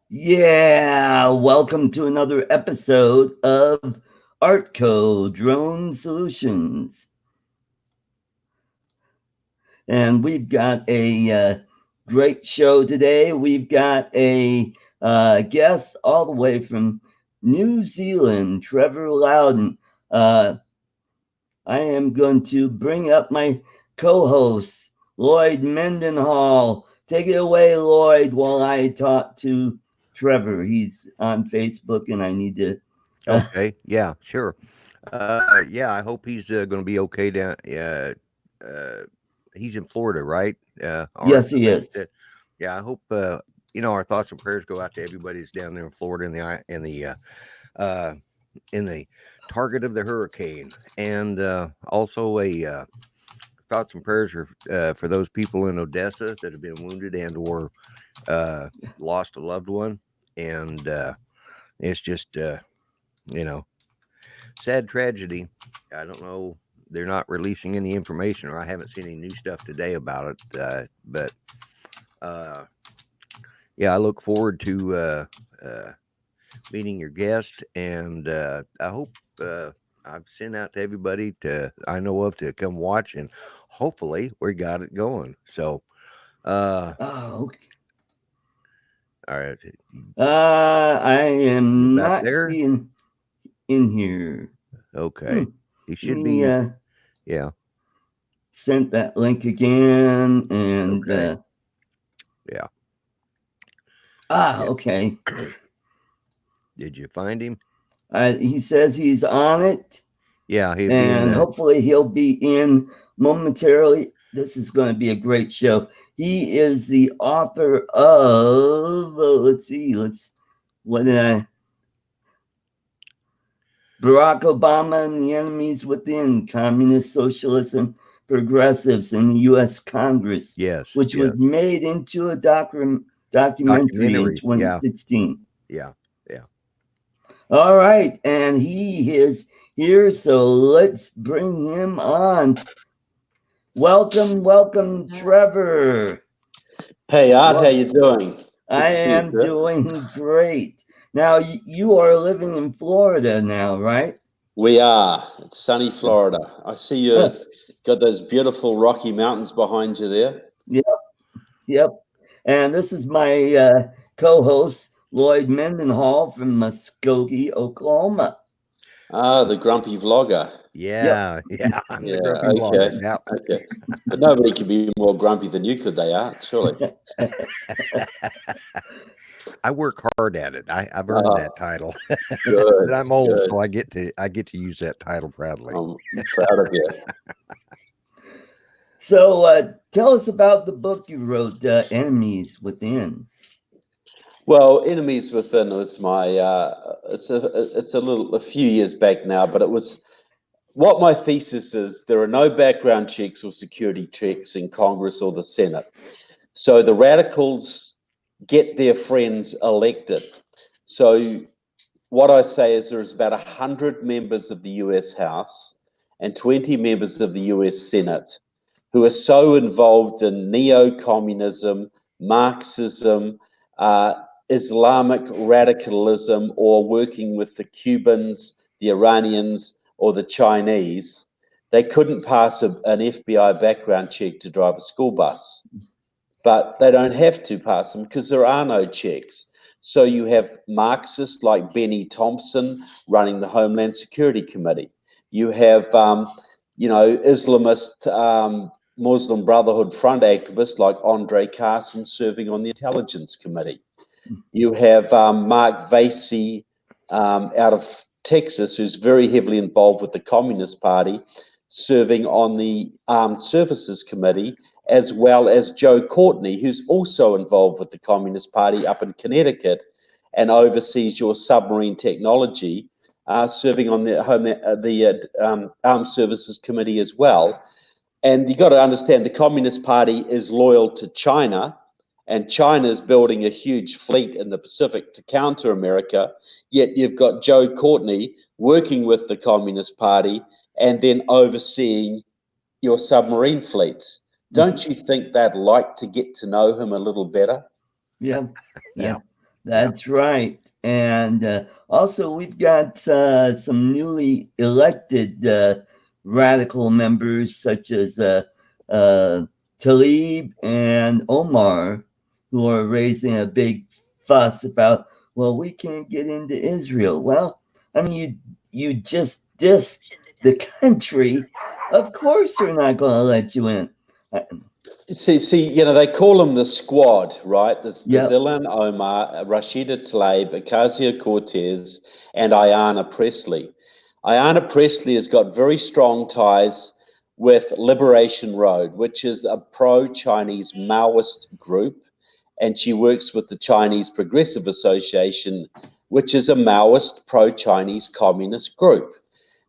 Yeah, welcome to another episode of ArtCo Drone Solutions. And we've got a great show today. We've got a guest all the way from New Zealand, Trevor Louden. I am going to bring up my co-host, Lloyd Mendenhall. Take it away, Lloyd, while I talk to Trevor. He's on Facebook, and I need to. Okay. Yeah, sure. Yeah, I hope he's going to be okay down. Uh, he's in Florida, right? Art, Yes, I he think you is. said. Yeah, I hope our thoughts and prayers go out to everybody that's down there in Florida uh, in the target of the hurricane, and also a thoughts and prayers are for those people in Odessa that have been wounded and or lost a loved one, and it's just you know sad tragedy. I don't know. They're not releasing any information, or I haven't seen any new stuff today about it. But uh, yeah, I look forward to meeting your guest, and I hope I've sent out to everybody to I know of to come watch, and hopefully we got it going. So, Oh, okay. all right, I you am about not there? seeing in here. Okay, he Let should me be. Yeah. send that link again, and Okay. Yeah. Yeah. okay. Did you find him? He says he's on it, Yeah, he'd be in and the. hopefully he'll be in momentarily. This is going to be a great show. He is the author of, what did I, Barack Obama and the Enemies Within, Communist, Socialist, and Progressives in the U.S. Congress, Yes. which was Yes. made into a documentary in Documentary. Yeah. 2016. Yeah. Yeah. All right, and he is here, so let's bring him on. Welcome, Trevor. Hey Art, how Well, you doing? Good I to see you, am sir. doing great. Now, you are living in Florida now, right? We are. It's sunny Florida. I see you've got those beautiful Rocky Mountains behind you there. Yep, yep. And this is my co-host Lloyd Mendenhall from Muskogee, Oklahoma. Ah, the grumpy vlogger. Yep. Yeah, yeah, I'm the Yeah, grumpy vlogger. okay, Yeah. okay. But nobody can be more grumpy than you could, they are, surely. I work hard at it. I've earned Ah, that title. good, But I'm old, good. so I get to use that title proudly. I'm proud of you. So tell us about the book you wrote, Enemies Within. Well, Enemies Within was my, it's a few years back now, but it was, what my thesis is, there are no background checks or security checks in Congress or the Senate. So the radicals get their friends elected. So what I say is there's about 100 members of the US House and 20 members of the US Senate who are so involved in neo-communism, Marxism, uh, Islamic radicalism, or working with the Cubans, the Iranians, or the Chinese, they couldn't pass an FBI background check to drive a school bus. But they don't have to pass them because there are no checks. So you have Marxists like Benny Thompson running the Homeland Security Committee. You have, Islamist Muslim Brotherhood Front activists like Andre Carson serving on the Intelligence Committee. You have Mark Vasey out of Texas, who's very heavily involved with the Communist Party, serving on the Armed Services Committee, as well as Joe Courtney, who's also involved with the Communist Party up in Connecticut and oversees your submarine technology, serving on the Armed Services Committee as well. And you got to understand the Communist Party is loyal to China, and China is building a huge fleet in the Pacific to counter America. Yet you've got Joe Courtney working with the Communist Party and then overseeing your submarine fleets. Don't you think they'd like to get to know him a little better? Yeah, Yeah, that, yeah. that's right. And also, we've got some newly elected radical members, such as uh, Talib and Omar, who are raising a big fuss about, well, we can't get into Israel. Well, I mean, you just dissed the country. Of course, they're not going to let you in. See, they call them the squad, right? There's Yep. Ilhan Omar, Rashida Tlaib, Ocasio-Cortez, and Ayanna Pressley. Ayanna Pressley has got very strong ties with Liberation Road, which is a pro-Chinese Maoist group, and she works with the Chinese Progressive Association, which is a Maoist pro-Chinese communist group.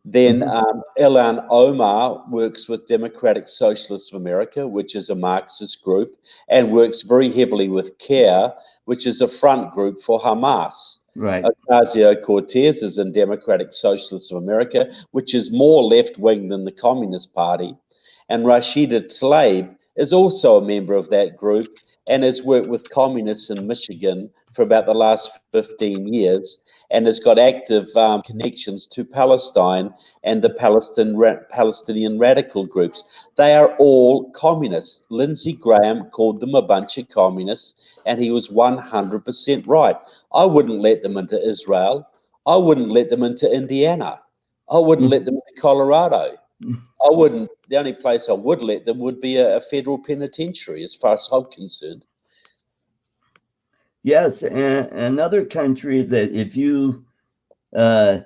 Then Mhm. Ilhan Omar works with Democratic Socialists of America, which is a Marxist group, and works very heavily with CARE, which is a front group for Hamas. Right. Ocasio-Cortez is in Democratic Socialists of America, which is more left-wing than the Communist Party. And Rashida Tlaib is also a member of that group and has worked with communists in Michigan for about the last 15 years and has got active connections to Palestine and the Palestinian radical groups. They are all communists. Lindsey Graham called them a bunch of communists, and he was 100% right. I wouldn't let them into Israel. I wouldn't let them into Indiana. I wouldn't let them into Colorado. I wouldn't. The only place I would let them would be a federal penitentiary, as far as I'm concerned. Yes, and another country that if you uh,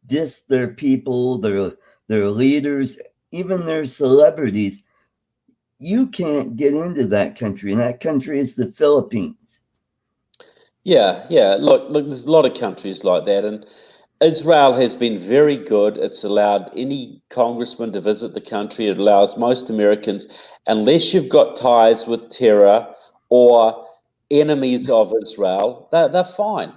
diss their people, their leaders, even their celebrities, you can't get into that country, and that country is the Philippines. Yeah, yeah. Look, there's a lot of countries like that, and Israel has been very good. It's allowed any congressman to visit the country. It allows most Americans, unless you've got ties with terror or enemies of Israel, they're fine.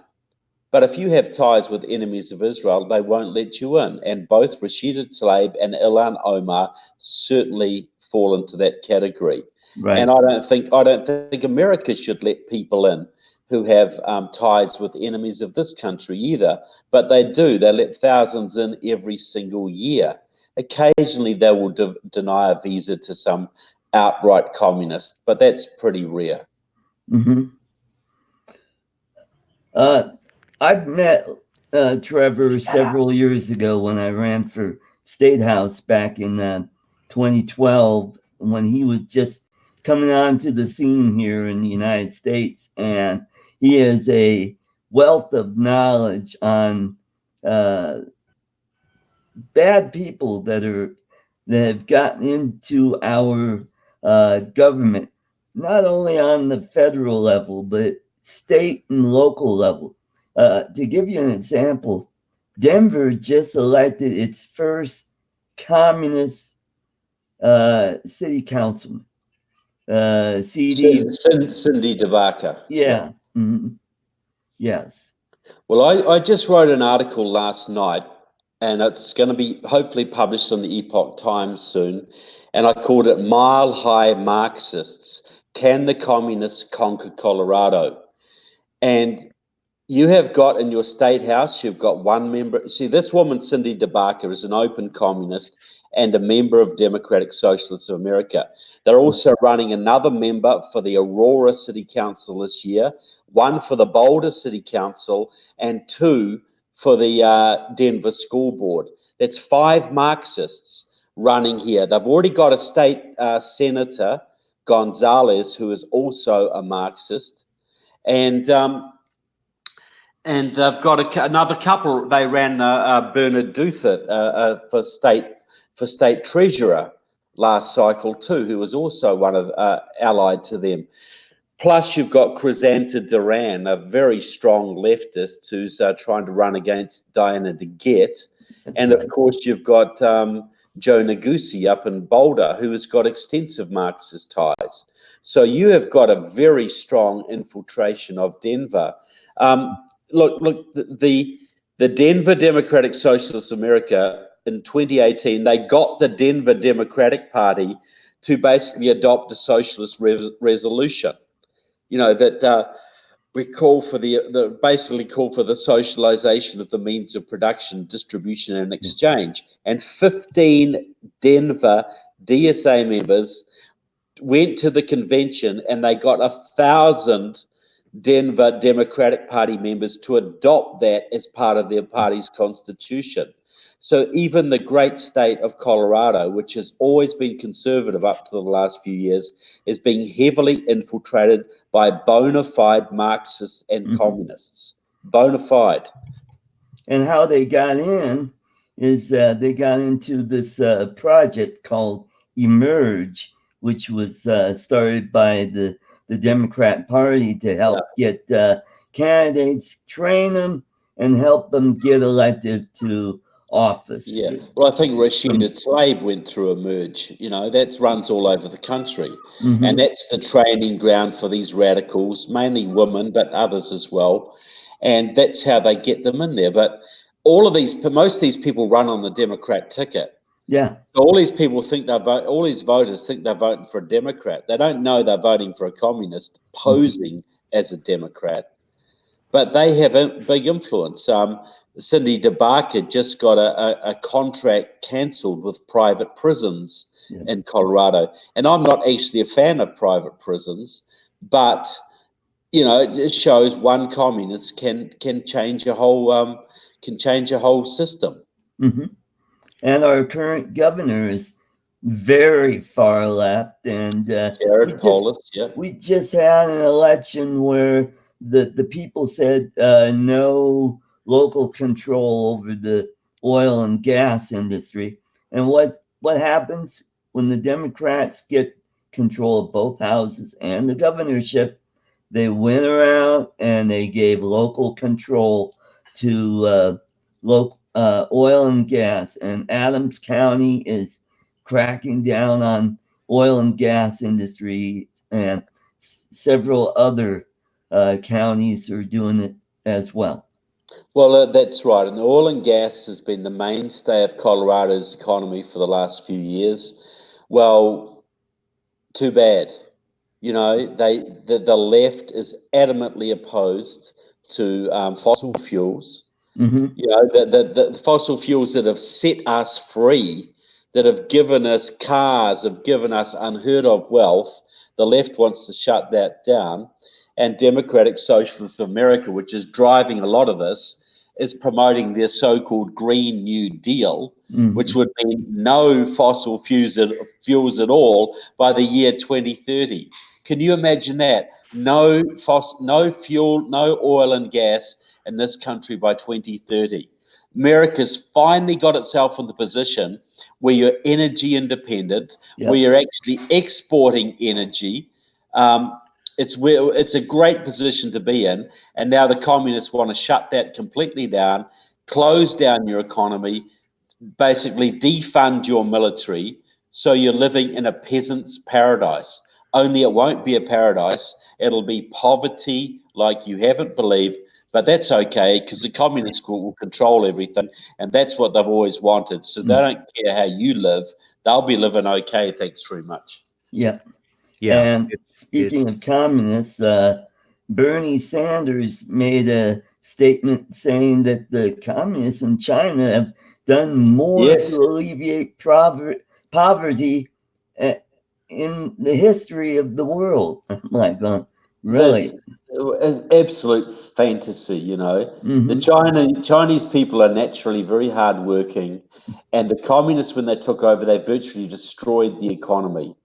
But if you have ties with enemies of Israel, they won't let you in. And both Rashida Tlaib and Ilhan Omar certainly fall into that category. And Right. I don't think America should let people in who have ties with enemies of this country either. But they do. They let thousands in every single year. Occasionally, they will deny a visa to some outright communist, but that's pretty rare. Hmm. Uh, I've met Trevor several years ago when I ran for state house back in 2012, when he was just coming onto the scene here in the United States, and he is a wealth of knowledge on uh, bad people that have gotten into our government, not only on the federal level but state and local level. To give you an example, Denver just elected its first communist city councilman. CD, Cindy DeBarker. yeah, mhm, yes. Well, I just wrote an article last night, and it's going to be hopefully published on the Epoch Times soon. And I called it Mile High Marxists. Can the Communists Conquer Colorado? And you have got in your state house, you've got one member. See, this woman, Cindy DeBarker, is an open communist and a member of Democratic Socialists of America. They're also running another member for the Aurora City Council this year, one for the Boulder City Council, and two for the Denver School Board. That's 5 Marxists running here. They've already got a state senator, Gonzalez, who is also a Marxist. And they've got another couple. They ran Bernard Douthit for state treasurer last cycle too, who was also one of allied to them. Plus, you've got Crisanta Duran, a very strong leftist who's trying to run against Diana DeGette. And of course, you've got Joe Negussi up in Boulder, who has got extensive Marxist ties. So you have got a very strong infiltration of Denver. Look, the Denver Democratic Socialists of America in 2018, they got the Denver Democratic Party to basically adopt a socialist resolution. You know that we call for basically call for the socialization of the means of production, distribution, and exchange. And 15 Denver DSA members went to the convention, and they got 1,000 Denver Democratic Party members to adopt that as part of their party's constitution. So even the great state of Colorado, which has always been conservative up to the last few years, is being heavily infiltrated by bona fide Marxists and communists. Bona fide. And how they got in is they got into this project called Emerge, which was started by the Democrat Party to help get candidates, train them, and help them get elected to office. Yeah, well, I think Rashida Tlaib went through Emerge. You know, that runs all over the country. And that's the training ground for these radicals, mainly women, but others as well. And that's how they get them in there. But most of these people run on the Democrat ticket. Yeah. So all these people think all these voters think they're voting for a Democrat. They don't know they're voting for a communist posing as a Democrat. But they have a big influence. Cindy DeBarker just got a contract cancelled with private prisons in Colorado. And I'm not actually a fan of private prisons, but you know, it shows one communist can change a whole system. And our current governor is very far left, and Jared Polis, we just had an election where the people said no local control over the oil and gas industry. And what happens when the Democrats get control of both houses and the governorship? They went around and they gave local control to local oil and gas, and Adams County is cracking down on oil and gas industry, and several other counties are doing it as well. Well, that's right. And oil and gas has been the mainstay of Colorado's economy for the last few years. Well, too bad. You know, the left is adamantly opposed to fossil fuels. You know, the fossil fuels that have set us free, that have given us cars, have given us unheard of wealth. The left wants to shut that down. and Democratic Socialists of America, which is driving a lot of this, is promoting their so-called Green New Deal, which would mean no fossil fuels at all by the year 2030. Can you imagine that? No fuel, no oil and gas in this country by 2030. America's finally got itself in the position where you're energy independent, where Yep. you're actually exporting energy. Um, it's a great position to be in, and now the communists want to shut that completely down, close down your economy, basically defund your military, so you're living in a peasant's paradise. Only it won't be a paradise. It'll be poverty like you haven't believed, but that's okay because the communists will control everything, and that's what they've always wanted. So they don't care how you live. They'll be living okay. Thanks very much. Yep. Yeah, And it's speaking of communists, Bernie Sanders made a statement saying that the communists in China have done more to Yes. alleviate poverty uh, in the history of the world. I'm like, That's really? absolute fantasy, you know. The Hmm. Chinese people are naturally very hardworking, and the communists, when they took over, they virtually destroyed the economy.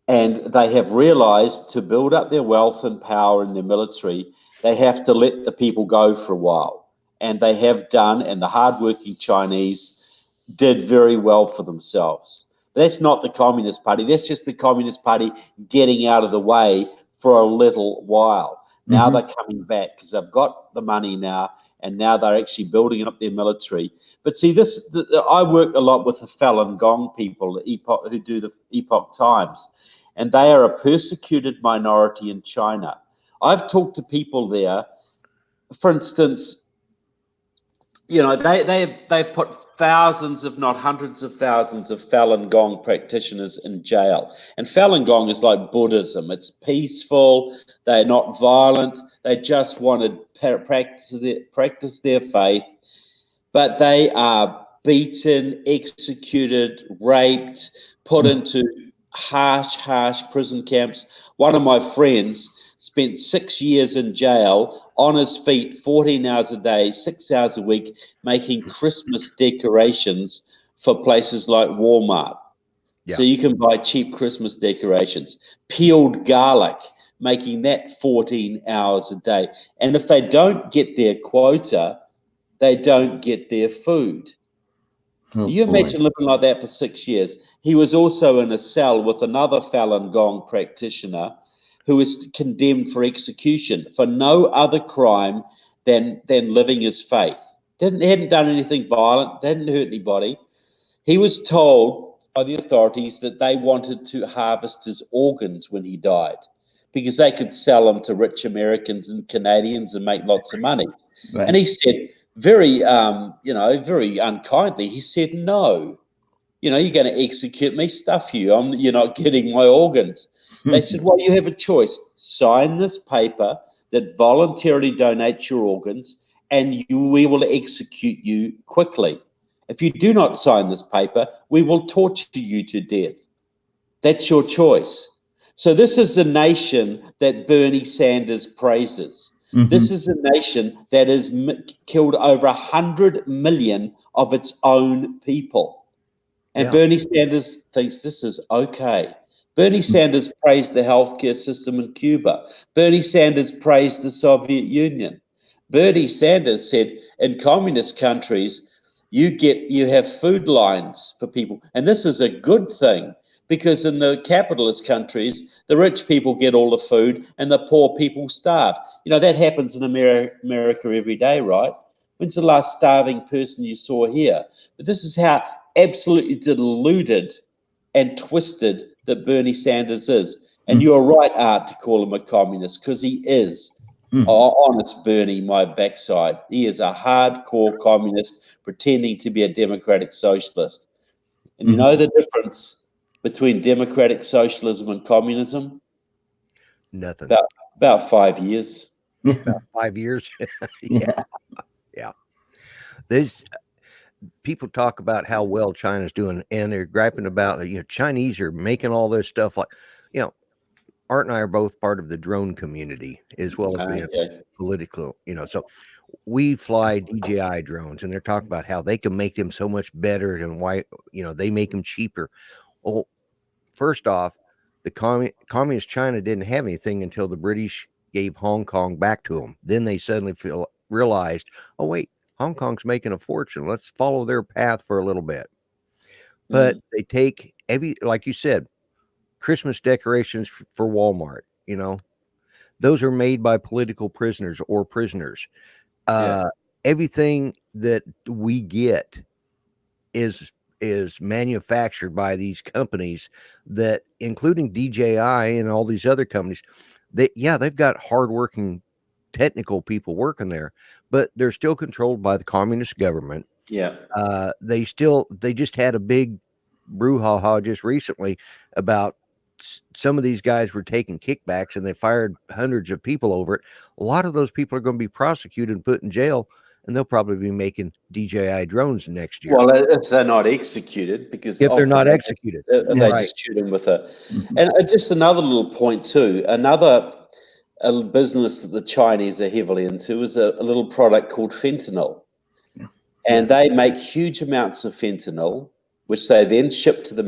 And they have realized to build up their wealth and power in their military, they have to let the people go for a while. And they have done, and the hardworking Chinese did very well for themselves. But that's not the Communist Party. That's just the Communist Party getting out of the way for a little while. Now Hmm. they're coming back because they've got the money now, and now they're actually building up their military. But see, I work a lot with the Falun Gong people, the Epoch, who do the Epoch Times, and they are a persecuted minority in China. I've talked to people there, for instance, they've put thousands, if not hundreds of thousands, of Falun Gong practitioners in jail. And Falun Gong is like Buddhism. It's peaceful. They're not violent. They just want to practice their faith, but they are beaten, executed, raped, put into harsh prison camps. One of my friends spent 6 years in jail on his feet, 14 hours a day, 6 hours a week, making Christmas decorations for places like Walmart. So yeah, you can buy cheap Christmas decorations, peeled garlic, making that 14 hours a day. And if they don't get their quota, they don't get their food. Oh You boy. imagine living like that for 6 years. He was also in a cell with another Falun Gong practitioner who was condemned for execution for no other crime than living his faith. He hadn't done anything violent, didn't hurt anybody. He was told by the authorities that they wanted to harvest his organs when he died because they could sell them to rich Americans and Canadians and make lots of money. And Right. he said, very unkindly, he said, no, you're going to execute me, stuff you. You're not getting my organs. They said, well, you have a choice. Sign this paper that voluntarily donates your organs, and we will execute you quickly. If you do not sign this paper, we will torture you to death. That's your choice. So, this is the nation that Bernie Sanders praises. Hmm. This is a nation that has killed over 100 million of its own people. And yeah, Bernie Sanders thinks this is okay. Bernie Sanders praised the healthcare system in Cuba. Bernie Sanders praised the Soviet Union. Bernie Sanders said in communist countries, you have food lines for people. And this is a good thing because in the capitalist countries, the rich people get all the food and the poor people starve. That happens in America every day, right? When's the last starving person you saw here? But this is how absolutely deluded and twisted that Bernie Sanders is. And you're right, Art, to call him a communist because he is. Oh, honest Bernie, my backside. He is a hardcore communist pretending to be a democratic socialist. And you know the difference between democratic socialism and communism? nothing. About 5 years. About 5 years. Yeah, Yeah. yeah. There's people talk about how well China's doing, and they're griping about Chinese are making all this stuff like, you know, Art and I are both part of the drone community as well as being Okay. political, so we fly DJI drones, and they're talking about how they can make them so much better and why, they make them cheaper. Well, first off, the communist China didn't have anything until the British gave Hong Kong back to them. Then they suddenly realized, oh wait, Hong Kong's making a fortune. Let's follow their path for a little bit. But they take like you said, Christmas decorations for Walmart. Those are made by political prisoners or prisoners. Yeah. Everything that we get is manufactured by these companies that, including DJI and all these other companies, they've got hardworking technical people working there, but they're still controlled by the communist government. Yeah. They just had a big brouhaha just recently about some of these guys were taking kickbacks, and they fired hundreds of people over it. A lot of those people are going to be prosecuted and put in jail, and they'll probably be making DJI drones next year Well, if they're not executed, because if they're often not executed. they Right. just shoot them with a. Mhm. And just another little point too. Another a business that the Chinese are heavily into is a little product called fentanyl. Yeah. And they make huge amounts of fentanyl, which they then ship to the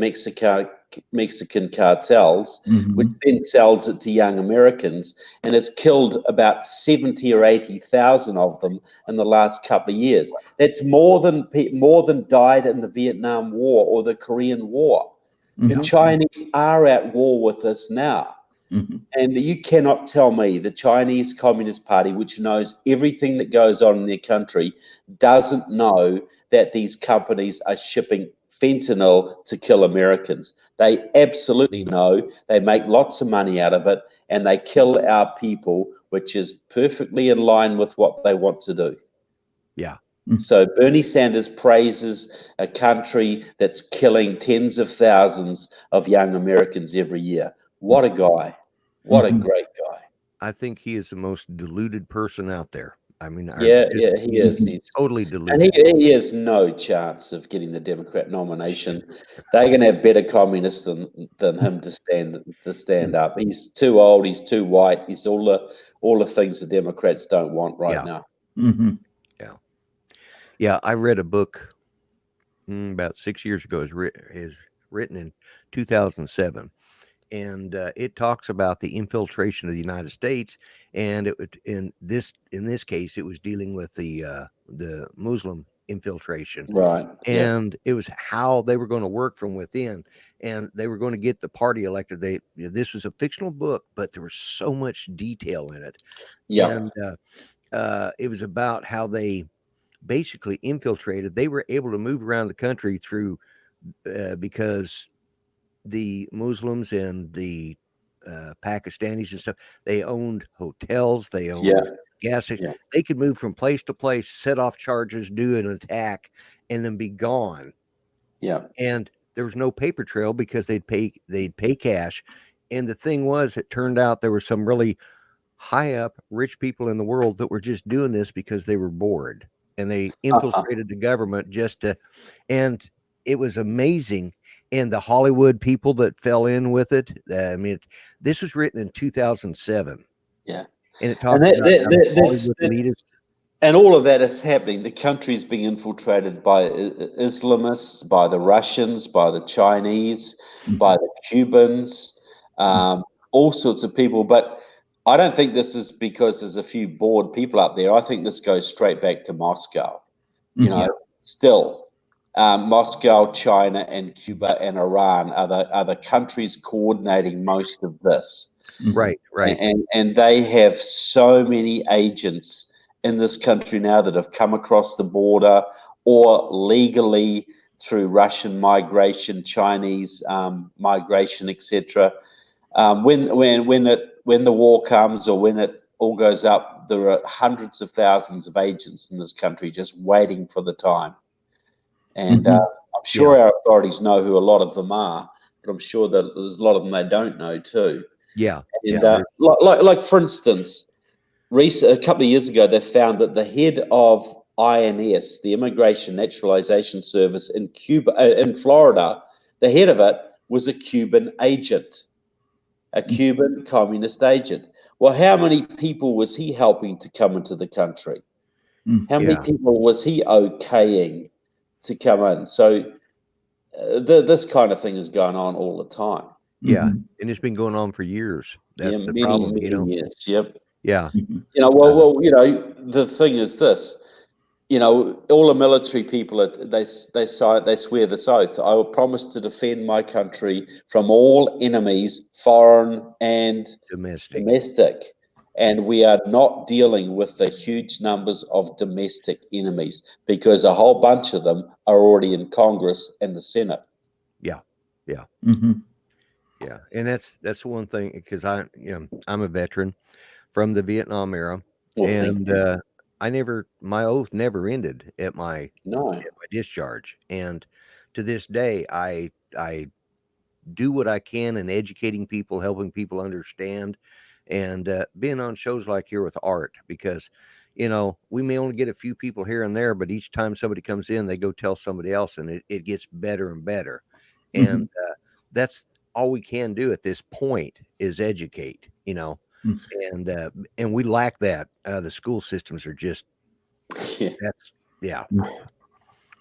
Mexican cartels, which Mhm. then sells it to young Americans, and it's killed about 70 or 80,000 of them in the last couple of years. That's more than died in the Vietnam War or the Korean War. The Mhm. Chinese are at war with us now. Mhm. And you cannot tell me the Chinese Communist Party, which knows everything that goes on in their country, doesn't know that these companies are shipping fentanyl to kill Americans. They absolutely know. They make lots of money out of it, and they kill our people, which is perfectly in line with what they want to do. Yeah. So Bernie Sanders praises a country that's killing tens of thousands of young Americans every year. What a guy. What a Mhm. great guy. I think he is the most deluded person out there. I mean, Yeah, yeah, he is. he's totally And he, deluded. he has no chance of getting the Democrat nomination. They're going to have better communists than him to stand up. He's too old. He's too white. He's all the things the Democrats don't want right Yeah. now. Mhm. Yeah. Yeah. I read a book about 6 years ago. Is written in 2007, and it talks about the infiltration of the United States. And in this case, it was dealing with the Muslim infiltration, Right. Yeah. and it was how they were going to work from within, and they were going to get the party elected. This was a fictional book, but there was so much detail in it, Yeah. and it was about how they basically infiltrated. They were able to move around the country through because the Muslims and the Pakistanis and stuff, they owned hotels, they Yeah. owned gas stations. Yeah. They could move from place to place, set off charges, do an attack, and then be gone. Yeah. And there was no paper trail because they'd pay cash. And the thing was, it turned out there were some really high up rich people in the world that were just doing this because they were bored, and they infiltrated the government and it was amazing. And the Hollywood people that fell in with it, I mean, this was written in 2007, Yeah. and it And talks about how the Hollywood that's elitists. and all of that is happening. The country's being infiltrated by Islamists, by the Russians, by the Chinese, by Mhm. the Cubans, all sorts of people. But I don't think this is because there's a few bored people up there. I think this goes straight back to Moscow. You Mhm. know, Yeah. still, Moscow, China, and Cuba and Iran are the countries coordinating most of this. Mhm. Right, right. And they have so many agents in this country now that have come across the border or legally through Russian migration, Chinese migration, etc. When the war comes or when it all goes up, there are hundreds of thousands of agents in this country just waiting for the time. And Mhm. I'm Yeah, sure our authorities know who a lot of them are, but I'm sure that there's a lot of them they don't know too. yeah, yeah. And like for instance, a couple of years ago, they found that the head of INS, the Immigration Naturalization Service in Cuba, in Florida, the head of it was a Cuban agent. a Cuban communist agent. Well, how many people was he helping to come into the country? How many Yeah. people was he okaying to come in? So this kind of thing is going on all the time. Yeah. Mhm. And it's been going on for years. Yeah, That's the many, problem, many years. Yep. Yeah. Mhm. The thing is this. All the military people they swear this oath. I will promise to defend my country from all enemies, foreign and Domestic. domestic. And we are not dealing with the huge numbers of domestic enemies because a whole bunch of them are already in Congress and the Senate. Yeah. Yeah. Mhm. Yeah. And that's the one thing, because I'm a veteran from the Vietnam era, Well, thank and you. my oath never ended at my No. discharge. And to this day, I do what I can in educating people, helping people understand, and being on shows like here with Art, because we may only get a few people here and there, but each time somebody comes in, they go tell somebody else, and it gets better and better. And Mhm. that's all we can do at this point is educate, Mhm. and we lack that. The school systems are just Yeah. that's yeah.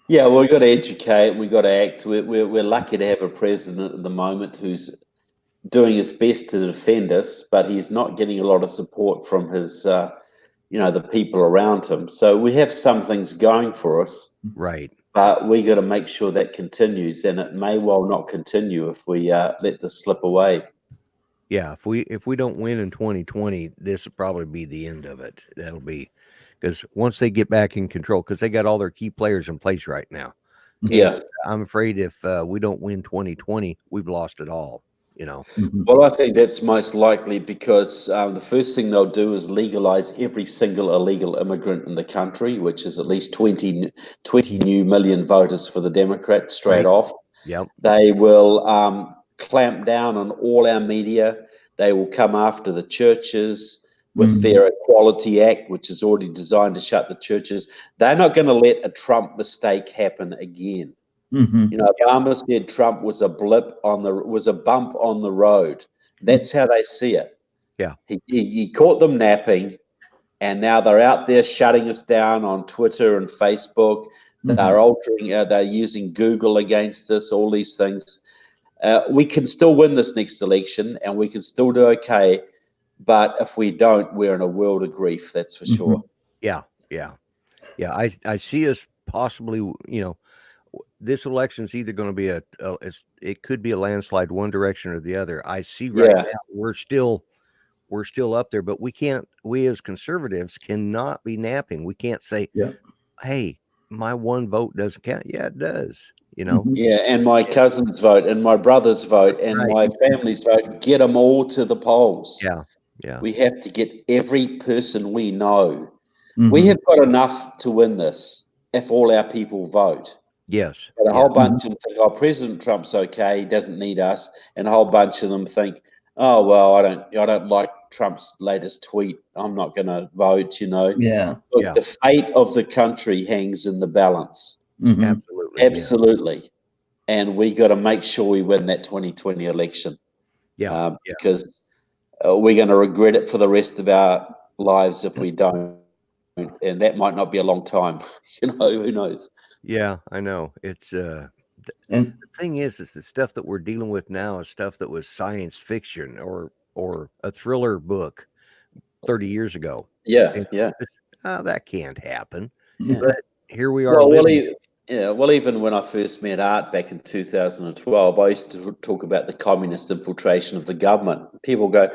Yeah, well, we've got to educate. We've got to act. We're lucky to have a president at the moment who's doing his best to defend us, but he's not getting a lot of support from the people around him. So we have some things going for us, Right. but we got to make sure that continues, and it may well not continue if we let this slip away. Yeah, if we don't win in 2020, this will probably be the end of it. That'll be because once they get back in control, because they got all their key players in place right now, and Yeah. I'm afraid if we don't win 2020, we've lost it all. Mhm. Well, I think that's most likely because the first thing they'll do is legalize every single illegal immigrant in the country, which is at least 20 new million voters for the Democrats straight Right. off. Yep. They will clamp down on all our media. They will come after the churches with Mhm. their Equality Act, which is already designed to shut the churches. They're not going to let a Trump mistake happen again. Mhm. Yep. Obama said Trump was a bump on the road. That's how they see it. Yeah. He caught them napping, and now they're out there shutting us down on Twitter and Facebook. Mhm. They're using Google against us. All these things. We can still win this next election, and we can still do okay. But if we don't, we're in a world of grief. That's for sure. Mhm. Yeah. Yeah. Yeah. I see us possibly. This election's either going to be it could be a landslide one direction or the other. I see right Yeah, now we're still up there, but we as conservatives cannot be napping. We can't say, Yeah. hey, my one vote doesn't count. Yeah, it does. Mhm. yeah. And my And- cousin's vote, and my brother's vote, and right. my family's vote. Get them all to the polls. Yeah. Yeah. We have to get every person we know. We Mhm. have got enough to win this if all our people vote. Yes. But a Yeah. whole bunch Mhm. of them think, oh, President Trump's okay, he doesn't need us. And a whole bunch of them think, oh well, I don't like Trump's latest tweet. I'm not gonna vote. Yeah. Look, Yeah. the fate of the country hangs in the balance. Mhm. Absolutely. Yeah. Absolutely. And we got to make sure we win that 2020 election Yeah. Yeah. because we're going to regret it for the rest of our lives if we don't. And that might not be a long time. Who knows? Yeah. I know. It's And the thing is the stuff that we're dealing with now is stuff that was science fiction or a thriller book 30 years ago. Yeah, You yeah. that can't happen. Yeah. But here we are Well, well, living. e- yeah. Well, even when I first met Art back in 2012, I used to talk about the communist infiltration of the government. People go,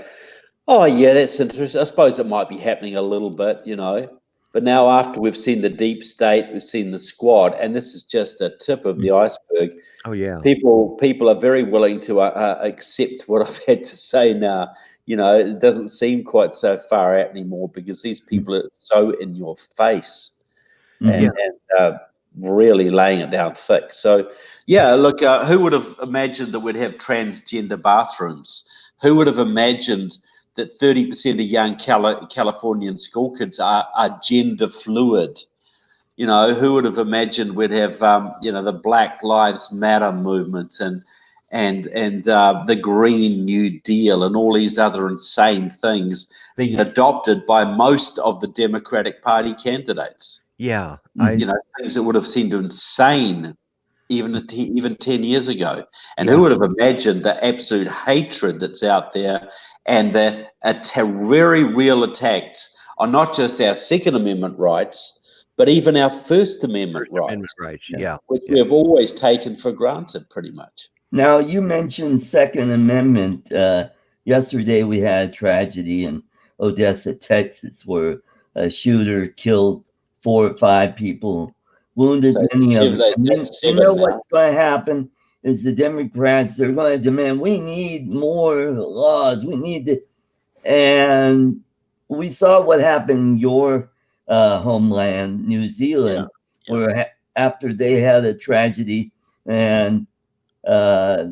"Oh, yeah, that's interesting. I suppose it might be happening a little bit. But now, after we've seen the deep state, we've seen the squad, and this is just the tip of the iceberg. Oh yeah. People are very willing to accept what I've had to say now. It doesn't seem quite so far out anymore because these people are so in your face Yeah. and Mhm. really laying it down thick. So, yeah, look, who would have imagined that we'd have transgender bathrooms? Who would have imagined that 30% of young Californian school kids are gender fluid? Who would have imagined we'd have, the Black Lives Matter movement and and the Green New Deal and all these other insane things being adopted by most of the Democratic Party candidates. Yeah, Mhm. Things that would have seemed insane even 10 years ago. And who yeah, would have imagined the absolute hatred that's out there and the very real attacks on not just our Second Amendment rights, but even our First Amendment First Amendment rights, rights. Yeah. Yeah, which yeah, we have always taken for granted pretty much. Now, you mentioned Second Amendment. Yesterday, we had a tragedy in Odessa, Texas, where a shooter killed 4 or 5 people, wounded So many others. And that's you know seven now. what's going to happen is the Democrats, they're going to demand, we need more laws. We need to. And we saw what happened in your homeland, New Yeah, Zealand, yeah. where after they had a tragedy and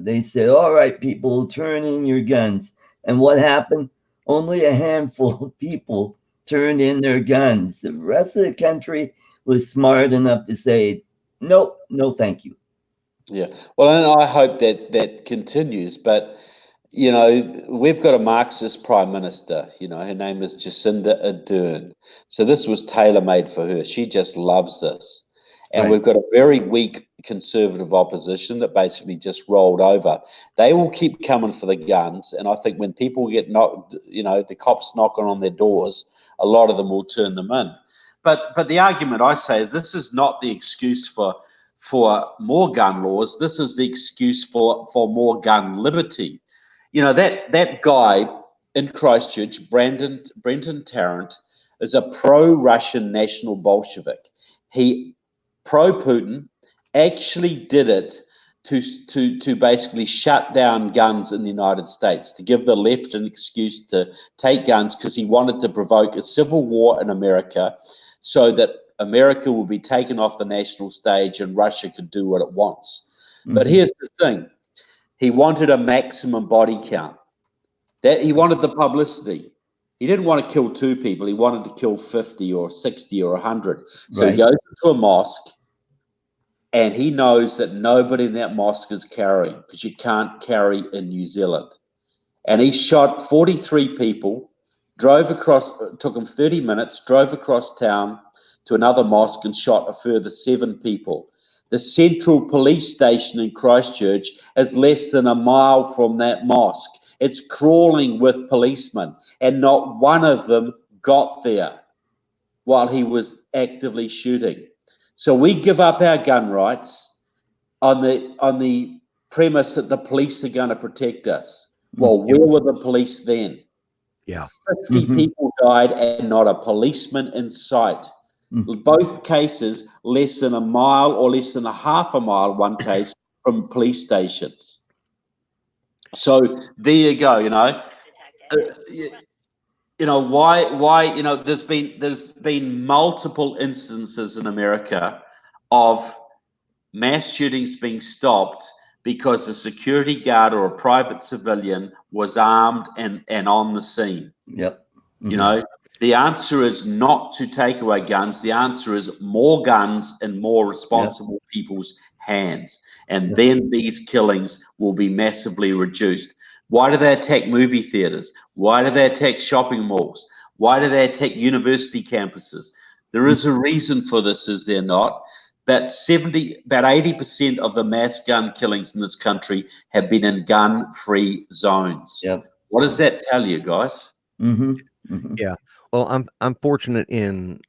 they said, all right, people, turn in your guns. And what happened? Only a handful of people turned in their guns. The rest of the country was smart enough to say, nope, no, thank you. Yeah. Well, and I hope that that continues. But, we've got a Marxist prime minister. Her name is Jacinda Ardern. So this was tailor made for her. She just loves this. And Right. we've got a very weak conservative opposition that basically just rolled over. They will keep coming for the guns. And I think when people get knocked, the cops knocking on their doors, a lot of them will turn them in. But the argument I say is this is not the excuse for more gun laws. This is the excuse for more gun liberty. That guy in Christchurch, Brenton Tarrant, is a pro-Russian national Bolshevik. He pro-Putin, actually did it to basically shut down guns in the United States, to give the left an excuse to take guns because he wanted to provoke a civil war in America so that America will be taken off the national stage and Russia could do what it wants. But Mhm. here's the thing. He wanted a maximum body count. That he wanted the publicity. He didn't want to kill 2 people. He wanted to kill 50 or 60 or 100. So he Right. goes into a mosque and he knows that nobody in that mosque is carrying because you can't carry in New Zealand. And he shot 43 people, drove across, took him 30 minutes, drove across town to another mosque and shot a further 7 people. The central police station in Christchurch is less than a mile from that mosque. It's crawling with policemen, and not one of them got there while he was actively shooting. So we give up our gun rights on the premise that the police are going to protect us. Well, Mhm. where were the police then? yeah. 50 Mhm. people died and not a policeman in sight. Mhm. Both cases less than a mile or less than a half a mile, one case, from police stations. So there you go, why there's been multiple instances in America of mass shootings being stopped because a security guard or a private civilian was armed and on the scene. Yep. You Mhm. Yeah, know, the answer is not to take away guns. The answer is more guns in more Yep. responsible people's hands. And Yep. then these killings will be massively reduced. Why do they attack movie theaters? Why do they attack shopping malls? Why do they attack university campuses? There is a reason for this, is there not? About 80% of the mass gun killings in this country have been in gun-free zones. Yep. What does that tell you, guys? Mhm. Mhm. yeah. Well, I'm fortunate in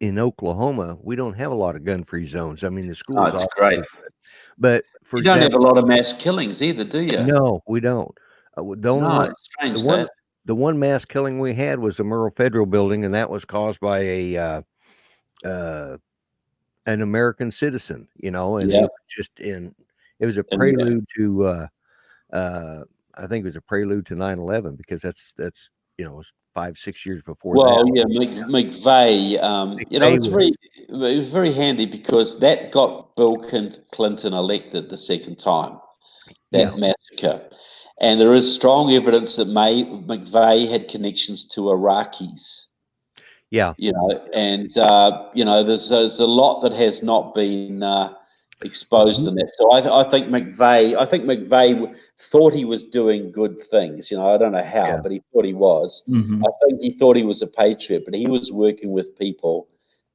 Oklahoma. We don't have a lot of gun-free zones. I mean, the Oh, schools it's offer great. it, but for You don't have a example, lot of mass killings either, do you? no, we don't. The only No, one, it's the strange one, that. the one mass killing we had was the Merle Federal Building, and that was caused by uh, an American citizen. And it Yeah, was just in. It was a in there. prelude to. Uh, I think it was a prelude to 9/11 because that's it was 5-6 years before that. Well, yeah, McVeigh. They It's was it was very handy because that got Bill Clinton elected the second time. yeah, That massacre, and there is strong evidence that McVeigh had connections to Iraqis. yeah. And there's a lot that has not been exposed in that. So I think McVeigh thought he was doing good things. I don't know how, Yeah. but he thought he was. I Mm-hmm. think he thought he was a patriot, but he was working with people,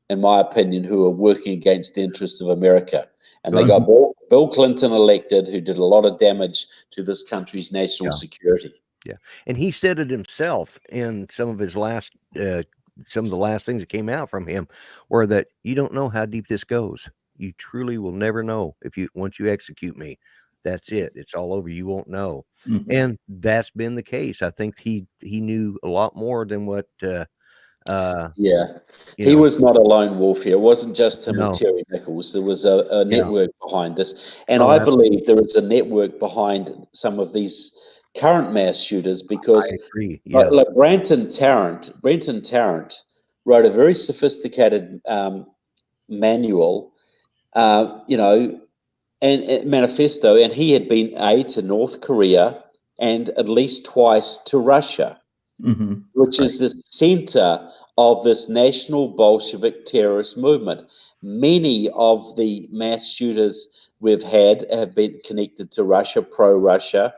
in my opinion, who are working against the interests of America. And they Well, got Bill Clinton elected, who did a lot of damage to this country's national yeah. security. Yeah, and he said it himself in some of his last, some of the last things that came out from him, were that you don't know how deep this goes. You truly will never know if you once you execute me. That's it. It's all over. You won't know, Mm-hmm. and that's been the case. I think he knew a lot more than what uh, Yeah. you He know. was not a lone wolf here. It wasn't just him and No, Terry Nichols. There was a yeah. network behind this. And Oh, I believe there is a network behind some of these current mass shooters I because, agree. Yeah, like Brenton Tarrant wrote a very sophisticated manual, and manifesto, and he had been to North Korea and at least twice to Russia, Mm-hmm. which right. is the center of this national Bolshevik terrorist movement. Many of the mass shooters we've had have been connected to Russia, pro Russia,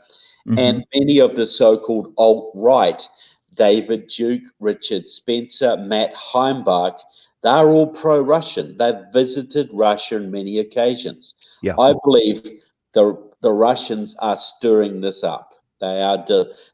Mm-hmm. and many of the so called alt right, David Duke, Richard Spencer, Matt Heimbach, they're all pro Russian. They've visited Russia on many occasions. Yeah, I believe the Russians are stirring this up. They are.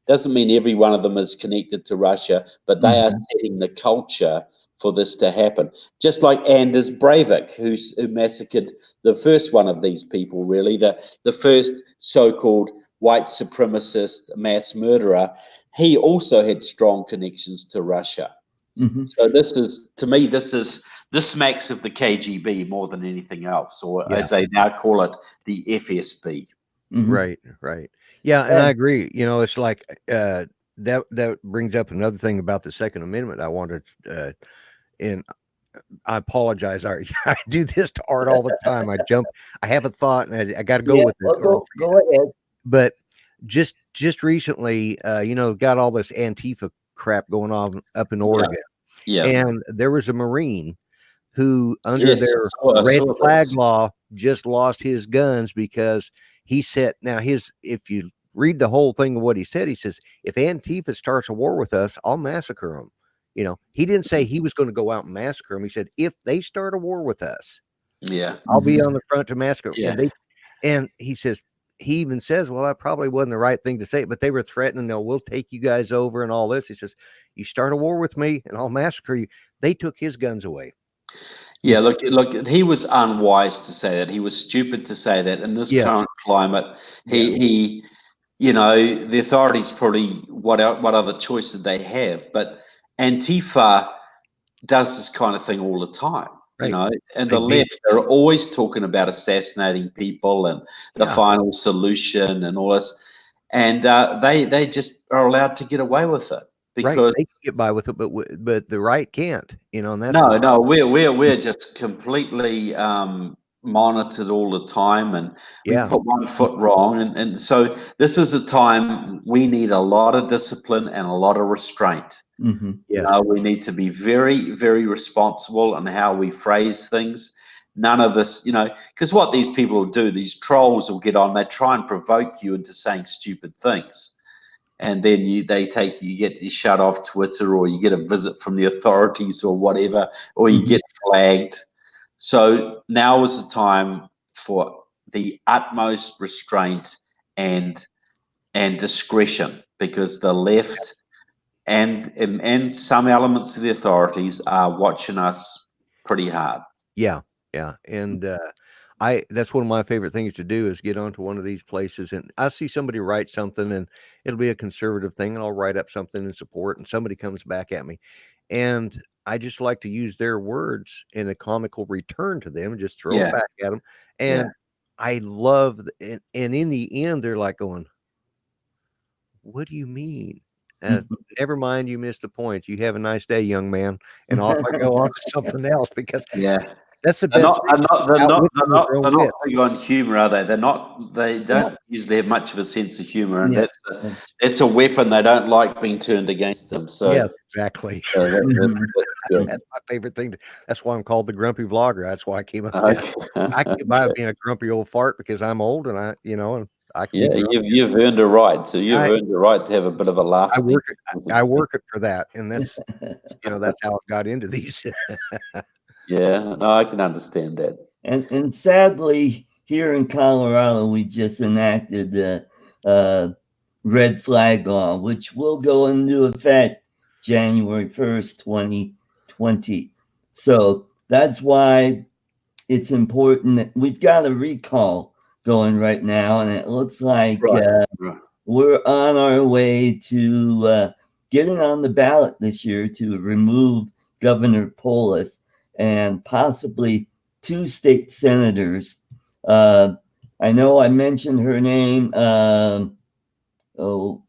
Doesn't mean every one of them is connected to Russia, but they are Mm-hmm. setting the culture for this to happen. Just like Anders Breivik, who massacred the first one of these people, really, the first so-called white supremacist mass murderer. He also had strong connections to Russia. Mm-hmm. So this is, to me, this smacks of the KGB more than anything else, or yeah. as they now call it, the FSB. Mm-hmm. Right, right. Yeah, and I And agree. It's like that brings up another thing about the Second Amendment. I wanted, and I apologize. I do this to Art all the time. I have a thought, and I got to go yeah, with it, well, or I'll go forget. ahead. But just recently, got all this Antifa crap going on up in Yeah, Oregon, yeah. and there was a Marine who, under Yes, their I red saw flag this. law, just lost his guns because he said, now his, if you read the whole thing of what he says, if Antifa starts a war with us, I'll massacre them. He didn't say he was going to go out and massacre them. He said, if they start a war with us, Yeah, I'll be Mm-hmm. on the front to massacre 'em." yeah. And he says, he even says, well, that probably wasn't the right thing to say, but they were threatening, no, we'll take you guys over and all this. He says, you start a war with me and I'll massacre you. They took his guns away. Yeah, look, he was unwise to say that. He was stupid to say that. In this Yes. current climate, Yeah. the authorities probably what other choice did they have? But Antifa does this kind of thing all the time, Right. and They the bait. left are always talking about assassinating people and the Yeah. final solution and all this, and they just are allowed to get away with it Right. because They can get by with it, but the right can't, and that's the no, we're just completely monitored all the time, and we yeah. put one foot wrong, and so this is a time we need a lot of discipline and a lot of restraint. Mm-hmm. Yes. We need to be very, very responsible in how we phrase things. None of this, because what these people will do, these trolls will get on, they try and provoke you into saying stupid things. And then you get shut off Twitter, or you get a visit from the authorities or whatever, or you Mm-hmm. get flagged. So now is the time for the utmost restraint and discretion, because the left and some elements of the authorities are watching us pretty hard. Yeah. Yeah. And I that's one of my favorite things to do is get onto one of these places, and I see somebody write something, and it'll be a conservative thing, and I'll write up something in support, and somebody comes back at me. And I just like to use their words in a comical return to them, just throw it Yeah, back at them. yeah, And I love, and in the end, they're like going, "What do you mean?" Uh, Mm-hmm. Never mind, you missed the point. You have a nice day, young man. And off I go on to something else, because yeah. that's the They're best not. thing, They're is not. They're not. outwit They're them with not. their own They're not wit. big on humor, are they? They're not. They Yeah. don't usually have much of a sense of humor, and Yeah. that's a weapon they don't like being turned against them. So Yes, exactly. that, Mm-hmm. Good. That's my favorite thing. That's why I'm called the grumpy vlogger. That's why I came up. Okay. I get by being a grumpy old fart because I'm old and and I can be Yeah, grumpy. you've earned a right to you've I earned the right to have a bit of a laugh I at me. work it. I work it for that, and that's how I got into these. Yeah, no, I can understand that. And sadly, here in Colorado, we just enacted the red flag law, which will go into effect January 1st, 2020. So that's why it's important that we've got a recall going right now, and it looks like Right. Right. we're on our way to getting on the ballot this year to remove Governor Polis and possibly two state senators. Uh, I know I mentioned her name, oh,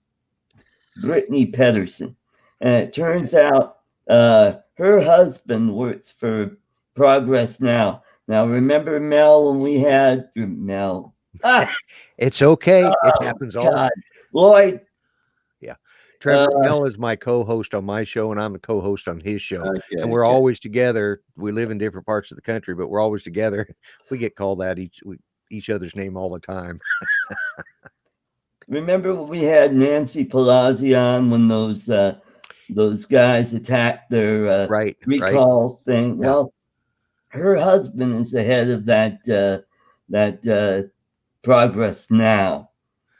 Brittany Pedersen. And it turns out her husband works for Progress Now. Now, remember Mel when we had Mel? Ah, It's okay. It oh, happens all the God. time. Lloyd, Yeah. uh, Trevor Mel is my co-host on my show, and I'm a co-host on his show, Okay. and we're Okay. always together. We live in different parts of the country, but we're always together. We get called out each other's name all the time. remember when we had Nancy Pelosi on when those guys attacked their Right. Right. recall thing? Yeah. Well, her husband is the head of that Progress Now.